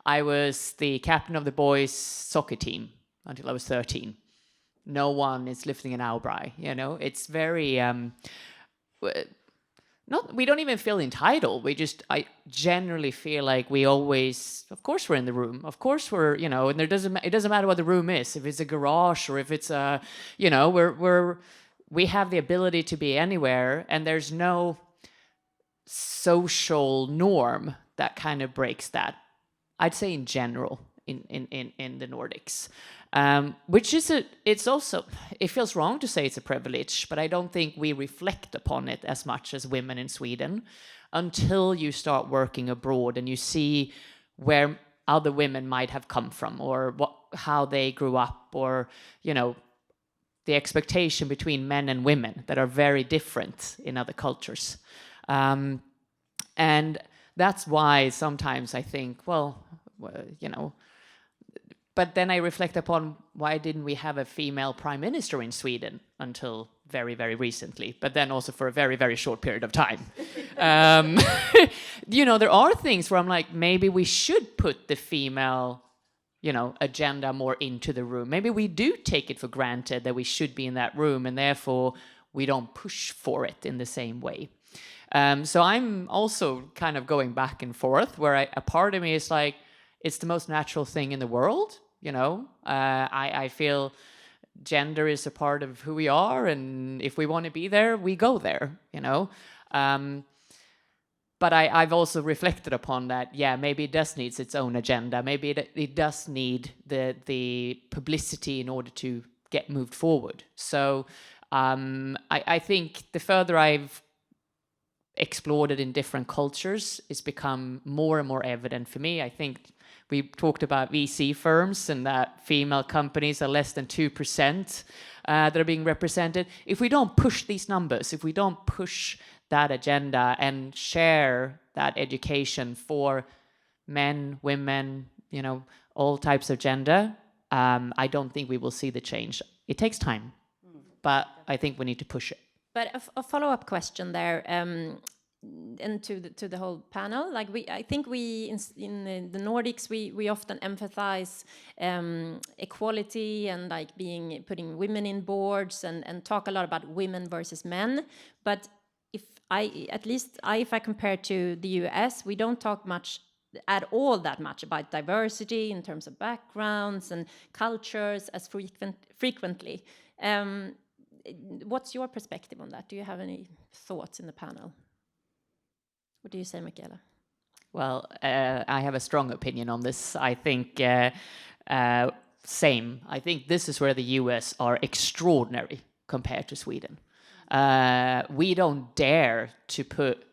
I was the captain of the boys' soccer team until I was 13. No one is lifting an eyebrow. You know, it's very. We don't even feel entitled. I generally feel like we always, of course we're in the room. Of course we're, you know, and it doesn't matter what the room is. If it's a garage or if it's a, you know, we have the ability to be anywhere, and there's no social norm that kind of breaks that. I'd say in general in the Nordics. Which is it feels wrong to say it's a privilege, but I don't think we reflect upon it as much as women in Sweden until you start working abroad and you see where other women might have come from, or how they grew up, or, you know, the expectation between men and women that are very different in other cultures. And that's why sometimes I think, well, you know, but then I reflect upon, why didn't we have a female prime minister in Sweden until very, very recently, but then also for a very, very short period of time. You know, there are things where I'm like, maybe we should put the female, you know, agenda more into the room. Maybe we do take it for granted that we should be in that room, and therefore we don't push for it in the same way. So I'm also kind of going back and forth, where a part of me is like, it's the most natural thing in the world. You know, I feel gender is a part of who we are, and if we want to be there, we go there, you know. But I've also reflected upon that, yeah, maybe it does need its own agenda. Maybe it does need the publicity in order to get moved forward. So I think the further I've explored in different cultures is become more and more evident for me. I think we talked about VC firms and that female companies are less than 2% that are being represented. If we don't push these numbers, if we don't push that agenda and share that education for men, women, you know, all types of gender, I don't think we will see the change. It takes time, but I think we need to push it. But a follow-up question there, and to the whole panel. Like I think we in the Nordics we often emphasize equality and like putting women in boards and talk a lot about women versus men. But if I compare to the US, we don't talk much at all that much about diversity in terms of backgrounds and cultures as frequently. What's your perspective on that? Do you have any thoughts in the panel? What do you say, Michaela? Well, I have a strong opinion on this. I think same. I think this is where the US are extraordinary compared to Sweden. We don't dare to put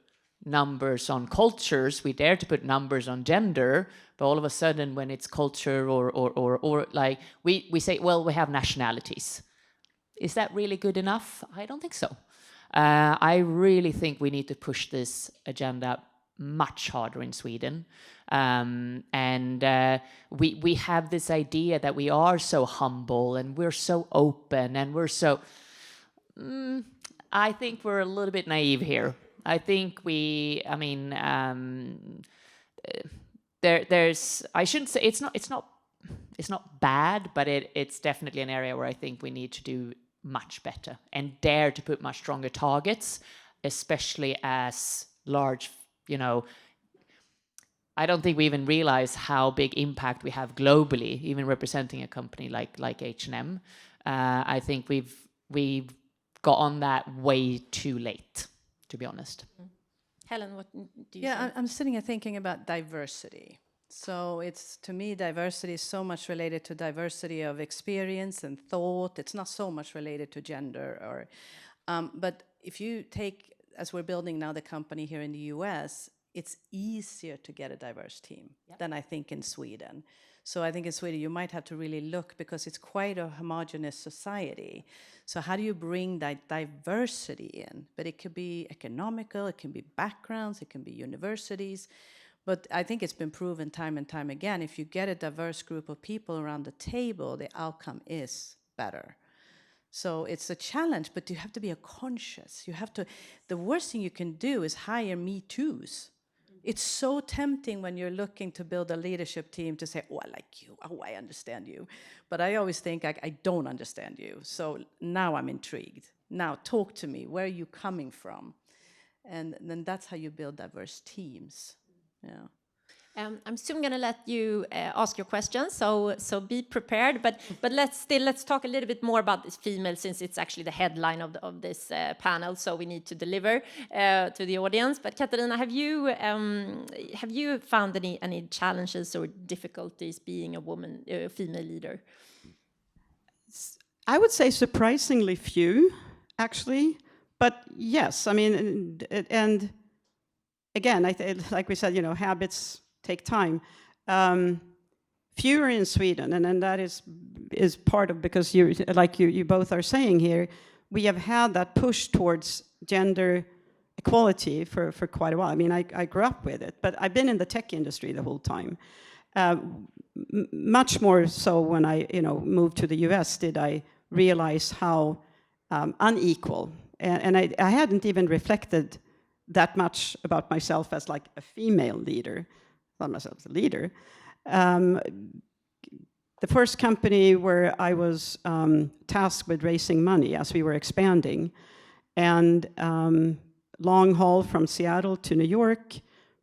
numbers on cultures. We dare to put numbers on gender, but all of a sudden when it's culture or like we say, well, we have nationalities. Is that really good enough? I don't think so. I really think we need to push this agenda much harder in Sweden. We have this idea that we are so humble and we're so open and we're so... I think we're a little bit naive here. I think there's... I shouldn't say... It's not bad, but it's definitely an area where I think we need to do much better and dare to put much stronger targets, especially as large, you know, I don't think we even realize how big impact we have globally, even representing a company like H&M. I think we've got on that way too late, to be honest. Helen, what do you Yeah, think? I'm sitting here thinking about diversity. So it's, to me, diversity is so much related to diversity of experience and thought. It's not so much related to gender or, but if you take, as we're building now the company here in the US, it's easier to get a diverse team than I think in Sweden. So I think in Sweden you might have to really look because it's quite a homogeneous society. So how do you bring that diversity in? But it could be economical, it can be backgrounds, it can be universities. But I think it's been proven time and time again, if you get a diverse group of people around the table, the outcome is better. So it's a challenge, but you have to be conscious. You have to, the worst thing you can do is hire me toos. It's so tempting when you're looking to build a leadership team to say, oh, I like you, oh, I understand you. But I always think, I don't understand you. So now I'm intrigued. Now talk to me, where are you coming from? And then that's how you build diverse teams. Yeah. I'm soon going to let you ask your questions, so be prepared. But let's talk a little bit more about this female, since it's actually the headline of this panel. So we need to deliver to the audience. But Katarina, have you found any challenges or difficulties being a woman, female leader? I would say surprisingly few, actually. But yes, I mean, and again, like we said, you know, habits take time. Fewer in Sweden, and then that is part of, because you both are saying here, we have had that push towards gender equality for quite a while. I mean, I grew up with it, but I've been in the tech industry the whole time. Much more so when I, you know, moved to the US, did I realize how unequal, and I hadn't even reflected that much about myself as like a female leader. Not myself as a leader. The first company where I was tasked with raising money as we were expanding, and long haul from Seattle to New York,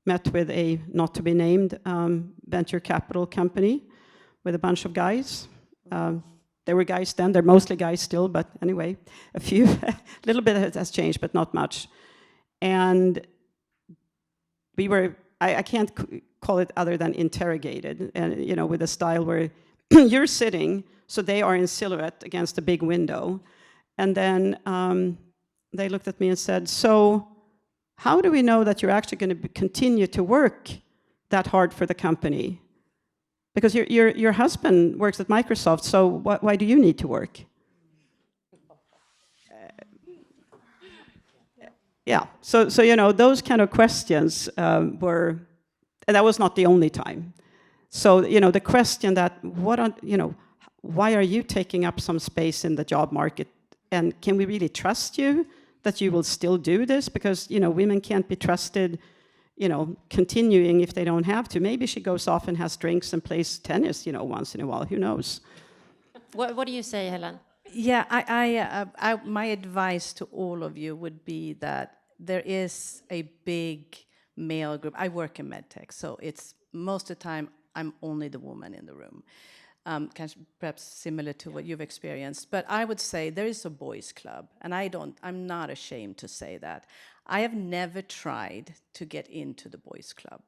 met with a not to be named venture capital company with a bunch of guys. There were guys then, they're mostly guys still, but anyway, a few, a little bit has changed, but not much. And we were, I can't call it other than interrogated, and you know, with a style where you're sitting, so they are in silhouette against a big window, and then they looked at me and said, "So, how do we know that you're actually going to continue to work that hard for the company? Because your husband works at Microsoft, so why do you need to work? Yeah, so you know, those kind of questions were, and that was not the only time. So, you know, the question that, why are you taking up some space in the job market? And can we really trust you that you will still do this? Because, you know, women can't be trusted, you know, continuing if they don't have to. Maybe she goes off and has drinks and plays tennis, you know, once in a while. Who knows? What do you say, Helen? Yeah, my advice to all of you would be that there is a big male group. I work in medtech, so it's most of the time I'm only the woman in the room. Perhaps similar to what you've experienced, but I would say there is a boys' club, and I'm not ashamed to say that. I have never tried to get into the boys' club.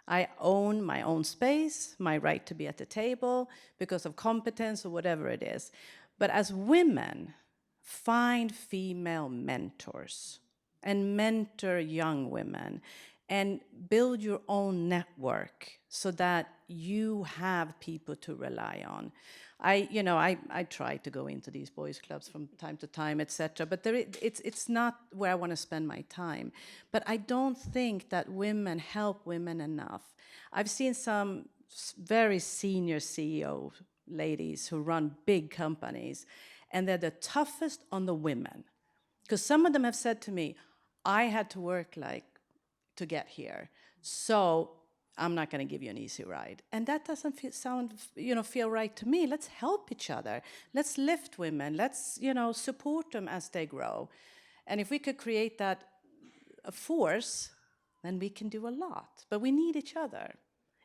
I own my own space, my right to be at the table because of competence or whatever it is. But as women, find female mentors and mentor young women and build your own network so that you have people to rely on. I try to go into these boys' clubs from time to time, etc. But it's not where I want to spend my time. But I don't think that women help women enough. I've seen some very senior CEO ladies who run big companies, and they're the toughest on the women. Because some of them have said to me, I had to work to get here, so I'm not going to give you an easy ride. And that doesn't feel right to me. Let's help each other. Let's lift women. Let's, support them as they grow. And if we could create that force, then we can do a lot. But we need each other.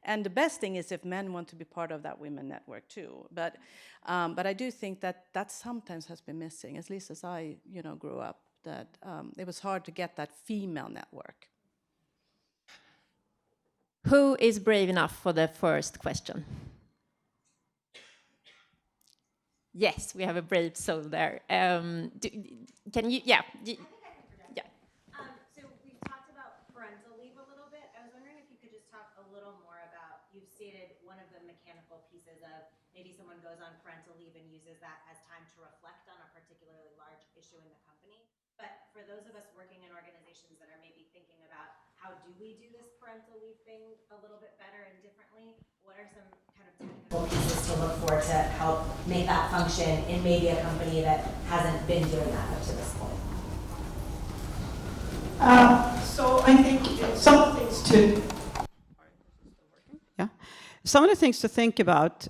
And the best thing is if men want to be part of that women network too. But I do think that sometimes has been missing, at least as I, grew up, that it was hard to get that female network. Who is brave enough for the first question? Yes, we have a brave soul there. Can you? Yeah. Yeah. So we've talked about parental leave a little bit. I was wondering if you could just talk a little more about, you've stated one of the mechanical pieces of maybe someone goes on parental leave and uses that as time to reflect on a particularly large issue in the company. But for those of us working in organizations that are maybe thinking about how do we do this parental leave thing a little bit better and differently, what are some kind of technical pieces to look for to help make that function in maybe a company that hasn't been doing that up to this point? So I think some of the things some of the things to think about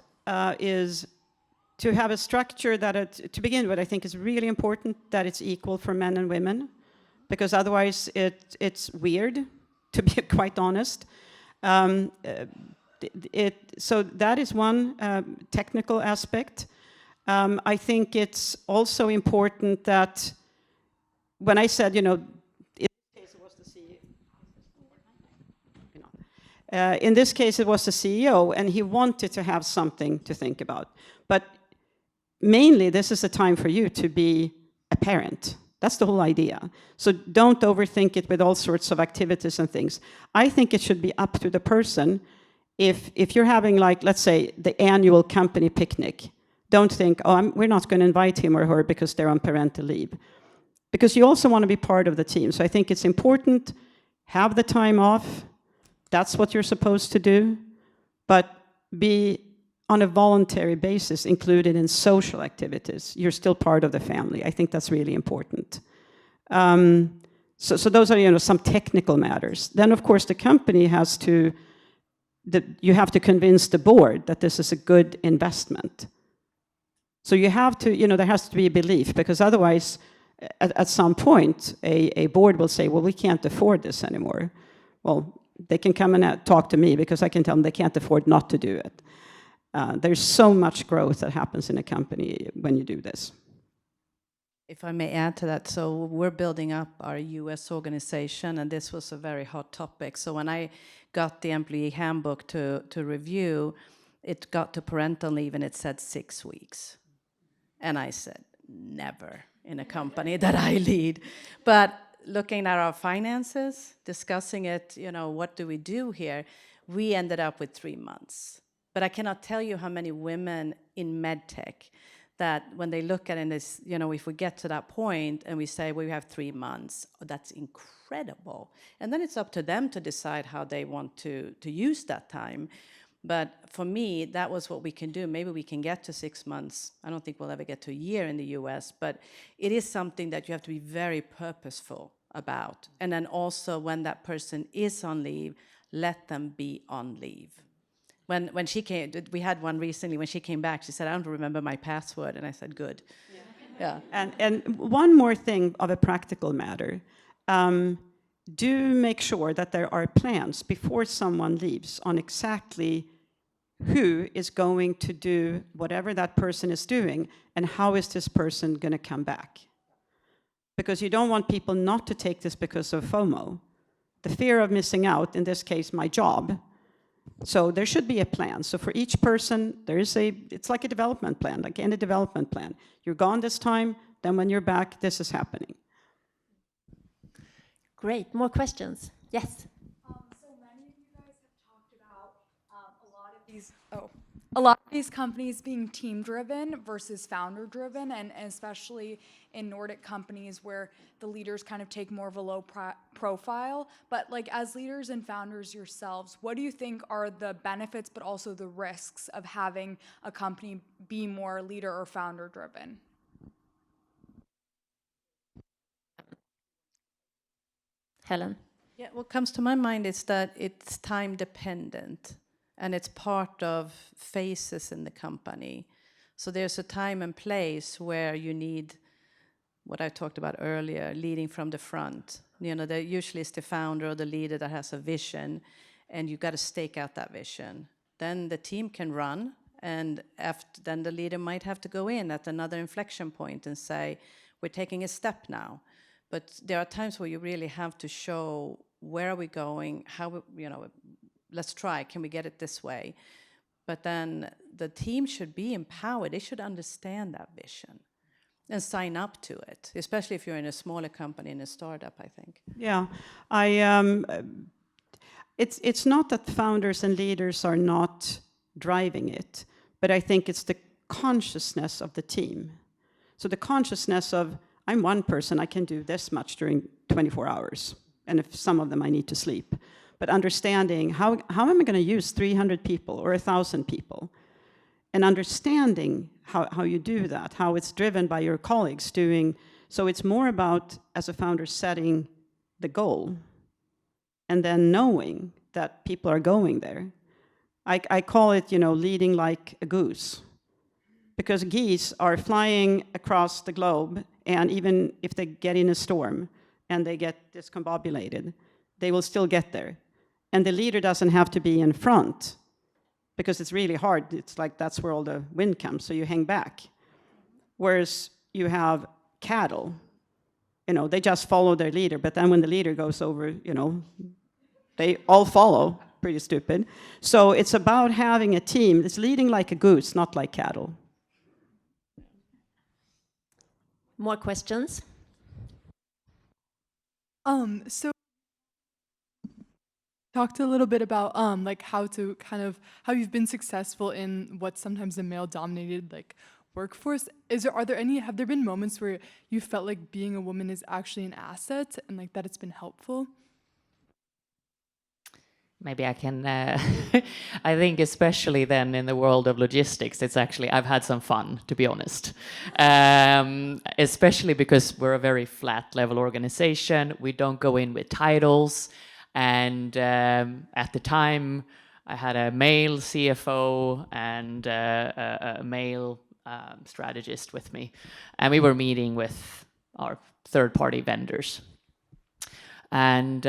is to have a structure that, to begin with, I think is really important that it's equal for men and women, because otherwise it's weird, to be quite honest. So that is one technical aspect. I think it's also important that when I said, in this case it was the CEO, and he wanted to have something to think about. But mainly, this is a time for you to be a parent. That's the whole idea. So don't overthink it with all sorts of activities and things. I think it should be up to the person. If you're having, let's say, the annual company picnic, don't think, we're not going to invite him or her because they're on parental leave. Because you also want to be part of the team. So I think it's important, have the time off. That's what you're supposed to do. But be on a voluntary basis included in social activities. You're still part of the family. I think that's really important. So those are, some technical matters. Then, of course, the company has to, you have to convince the board that this is a good investment. So you have to, there has to be a belief, because otherwise, at some point, a board will say, well, we can't afford this anymore. Well, they can come and talk to me, because I can tell them they can't afford not to do it. There's so much growth that happens in a company when you do this. If I may add to that, so we're building up our US organization, and this was a very hot topic. So when I got the employee handbook to review, it got to parental leave and it said 6 weeks. And I said, never in a company that I lead. But looking at our finances, discussing it, what do we do here, we ended up with 3 months. But I cannot tell you how many women in medtech that when they look at it, is, if we get to that point and we say, well, we have 3 months, that's incredible. And then it's up to them to decide how they want to use that time. But for me, that was what we can do. Maybe we can get to 6 months. I don't think we'll ever get to a year in the US, but it is something that you have to be very purposeful about. And then also when that person is on leave, let them be on leave. When she came, we had one recently, when she came back, she said, I don't remember my password. And I said, good. Yeah. And one more thing of a practical matter. Do make sure that there are plans before someone leaves on exactly who is going to do whatever that person is doing and how is this person going to come back. Because you don't want people not to take this because of FOMO. The fear of missing out, in this case, my job. So there should be a plan. So for each person, it's like a development plan, like any development plan. You're gone this time, then when you're back, this is happening. Great. More questions? Yes. So many of you guys have talked about a lot of these companies being team-driven versus founder-driven, and especially in Nordic companies where the leaders kind of take more of a low profile. But as leaders and founders yourselves, what do you think are the benefits but also the risks of having a company be more leader or founder-driven? Helen. Yeah, what comes to my mind is that it's time dependent and it's part of phases in the company. So there's a time and place where you need what I talked about earlier, leading from the front. There usually is the founder or the leader that has a vision, and you've got to stake out that vision. Then the team can run, and then the leader might have to go in at another inflection point and say, we're taking a step now. But there are times where you really have to show where are we going, how, let's try, can we get it this way? But then the team should be empowered. They should understand that vision and sign up to it, especially if you're in a smaller company, in a startup, I think. Yeah, it's not that founders and leaders are not driving it, but I think it's the consciousness of the team. So the consciousness of, I'm one person, I can do this much during 24 hours. And if some of them I need to sleep. But understanding how am I going to use 300 people or 1,000 people? And understanding how you do that, how it's driven by your colleagues doing. So it's more about, as a founder, setting the goal and then knowing that people are going there. I call it, leading like a goose. Because geese are flying across the globe, and even if they get in a storm and they get discombobulated, they will still get there. And the leader doesn't have to be in front, because it's really hard. It's like that's where all the wind comes, so you hang back. Whereas you have cattle, they just follow their leader, but then when the leader goes over, they all follow, pretty stupid. So it's about having a team that's leading like a goose, not like cattle. More questions? So talked a little bit about how you've been successful in what's sometimes a male-dominated workforce. Have there been moments where you felt like being a woman is actually an asset and that it's been helpful? Maybe I can, I think especially then in the world of logistics, I've had some fun, to be honest. Especially because we're a very flat level organization. We don't go in with titles. And at the time, I had a male CFO and a male strategist with me. And we were meeting with our third-party vendors. And,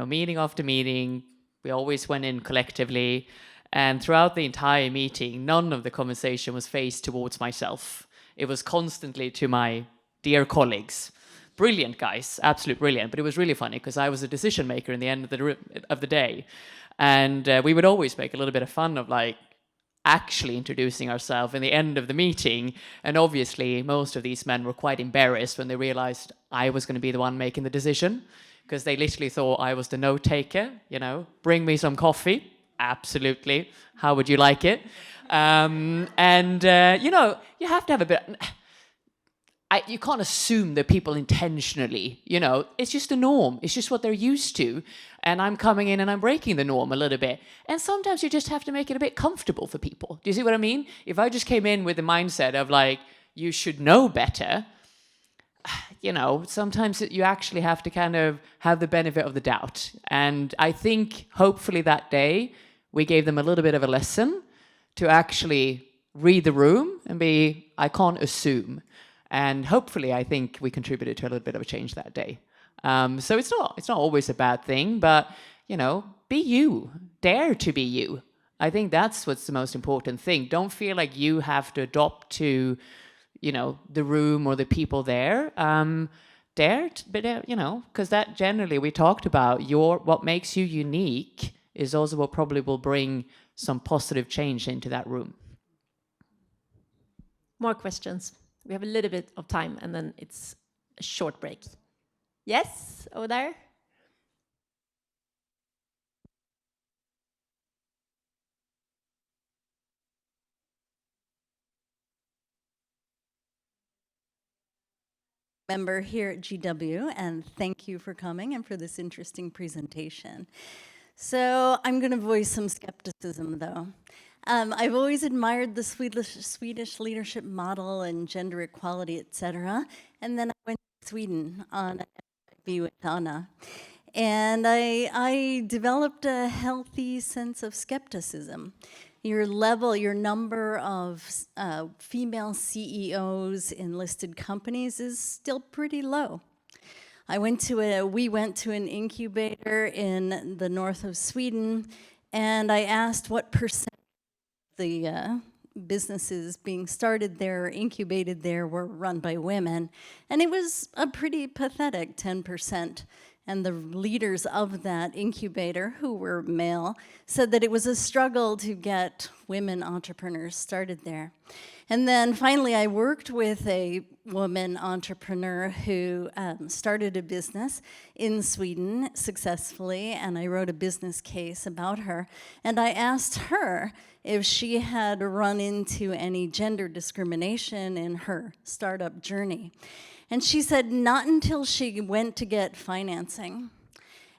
meeting after meeting, we always went in collectively. And throughout the entire meeting, none of the conversation was faced towards myself. It was constantly to my dear colleagues. Brilliant guys, absolute brilliant. But it was really funny because I was a decision maker in the end of the day. And we would always make a little bit of fun of actually introducing ourselves in the end of the meeting. And obviously, most of these men were quite embarrassed when they realized I was going to be the one making the decision, because they literally thought I was the note taker, you know, bring me some coffee. Absolutely. How would you like it? You know, you have to have a bit... you can't assume that people intentionally, you know, it's just the norm. It's just what they're used to. And I'm coming in and I'm breaking the norm a little bit. And sometimes you just have to make it a bit comfortable for people. Do you see what I mean? If I just came in with the mindset of like, you should know better, you know, sometimes you actually have to kind of have the benefit of the doubt. And I think hopefully that day we gave them a little bit of a lesson to actually read the room and be, I can't assume. And hopefully, I think we contributed to a little bit of a change that day. So it's not always a bad thing, but you know, be you, dare to be you. I think that's what's the most important thing. Don't feel like you have to adopt to, you know, the room or the people there. Dare, but you know, because that generally we talked about what makes you unique is also what probably will bring some positive change into that room. More questions. We have a little bit of time and then it's a short break. Yes, over there. Member here at GW, and thank you for coming and for this interesting presentation. So I'm going to voice some skepticism, though. I've always admired the Swedish leadership model and gender equality, etc. And then I went to Sweden on an MBA with Anna. And I developed a healthy sense of skepticism. Your number of female CEOs in listed companies is still pretty low. We went to an incubator in the north of Sweden, and I asked what percent the businesses being started there or incubated there were run by women, and it was a pretty pathetic 10%. And the leaders of that incubator, who were male, said that it was a struggle to get women entrepreneurs started there. And then finally, I worked with a woman entrepreneur who started a business in Sweden successfully, and I wrote a business case about her. And I asked her if she had run into any gender discrimination in her startup journey. And she said not until she went to get financing.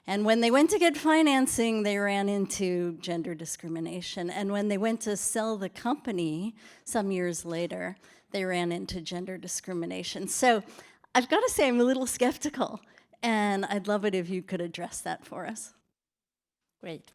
And when they went to get financing, they ran into gender discrimination. And when they went to sell the company some years later, they ran into gender discrimination. So I've got to say I'm a little skeptical, and I'd love it if you could address that for us. Great.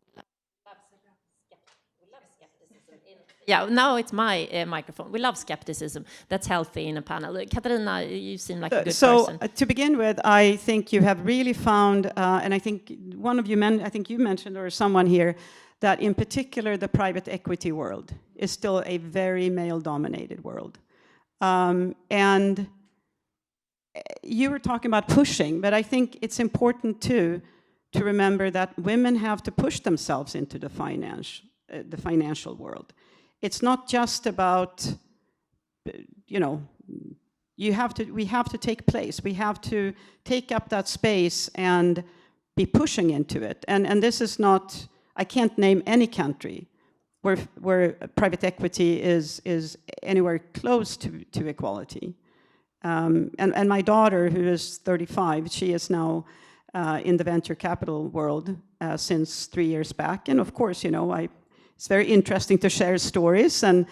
Yeah, now it's my microphone. We love skepticism. That's healthy in a panel. Katarina, you seem like a good person. To begin with, I think you have really found, and I think one of you, I think you mentioned, or someone here, that in particular the private equity world is still a very male-dominated world. And you were talking about pushing, but I think it's important too to remember that women have to push themselves into the financial world. It's not just about, you know, we have to take place. We have to take up that space and be pushing into it. And this is not, I can't name any country where private equity is anywhere close to equality. And my daughter, who is 35, she is now in the venture capital world since 3 years back. And of course, you know, it's very interesting to share stories, and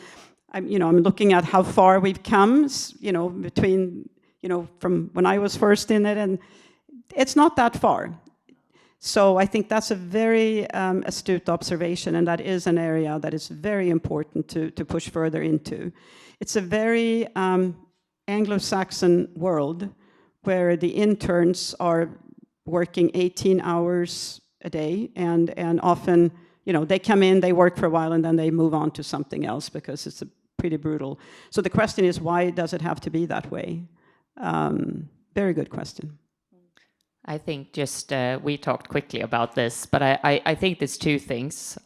I'm looking at how far we've come, you know, between, you know, from when I was first in it, and it's not that far. So I think that's a very astute observation, and that is an area that is very important to push further into. It's a very Anglo-Saxon world where the interns are working 18 hours a day, and often, you know, they come in, they work for a while, and then they move on to something else because it's pretty brutal. So the question is, why does it have to be that way? Very good question. I think just, we talked quickly about this, but I think there's two things.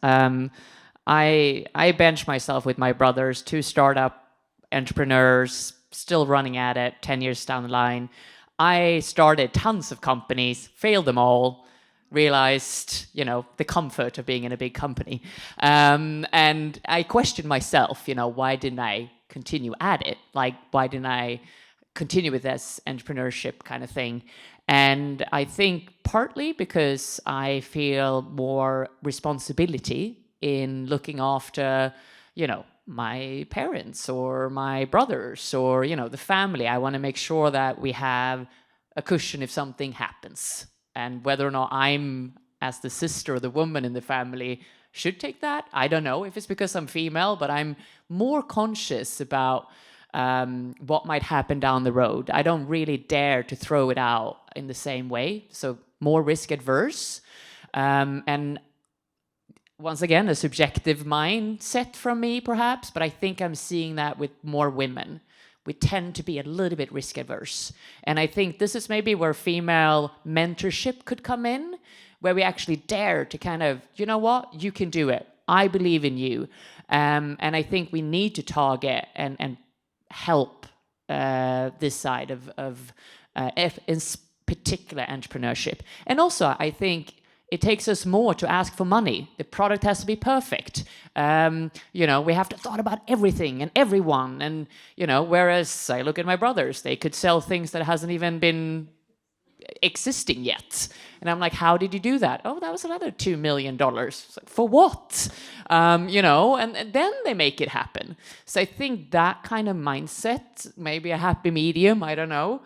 I bench myself with my brothers, 2 startup entrepreneurs, still running at it 10 years down the line. I started tons of companies, failed them all, realized, the comfort of being in a big company. And I questioned myself, why didn't I continue at it? Like, why didn't I continue with this entrepreneurship kind of thing? And I think partly because I feel more responsibility in looking after, my parents or my brothers or, the family. I want to make sure that we have a cushion if something happens. And whether or not I'm, as the sister or the woman in the family, should take that, I don't know if it's because I'm female, but I'm more conscious about what might happen down the road. I don't really dare to throw it out in the same way, so more risk adverse. And once again, a subjective mindset from me, perhaps, but I think I'm seeing that with more women. We tend to be a little bit risk adverse. And I think this is maybe where female mentorship could come in, where we actually dare to kind of, you know what, you can do it. I believe in you. And I think we need to target and help this side of in particular entrepreneurship. And also, I think it takes us more to ask for money. The product has to be perfect. We have to thought about everything and everyone. And, whereas I look at my brothers, they could sell things that hasn't even been existing yet. And I'm like, how did you do that? Oh, that was another $2 million. It's like, for what? And then they make it happen. So I think that kind of mindset, maybe a happy medium, I don't know,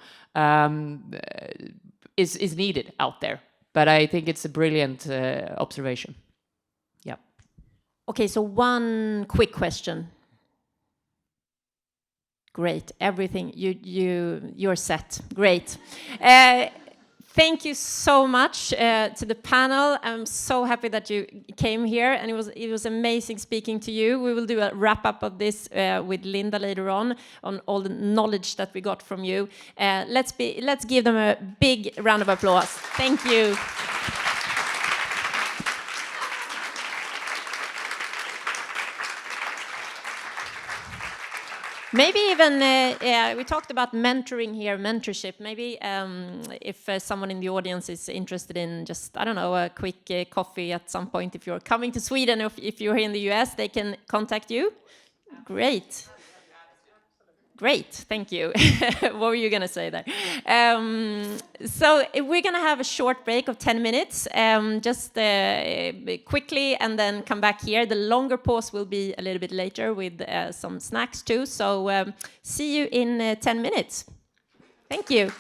is needed out there. But I think it's a brilliant observation. Yeah. Okay, so one quick question. Great, everything you're set. Great. Thank you so much to the panel. I'm so happy that you came here, and it was amazing speaking to you. We will do a wrap up of this with Linda later on all the knowledge that we got from you. Let's give them a big round of applause. Thank you. Maybe even, we talked about mentoring here, mentorship. Maybe if someone in the audience is interested in just, I don't know, a quick coffee at some point, if you're coming to Sweden, or if you're here in the US, they can contact you. Great. Great, thank you. What were you going to say there? So we're going to have a short break of 10 minutes, just quickly, and then come back here. The longer pause will be a little bit later with some snacks too. So see you in 10 minutes. Thank you.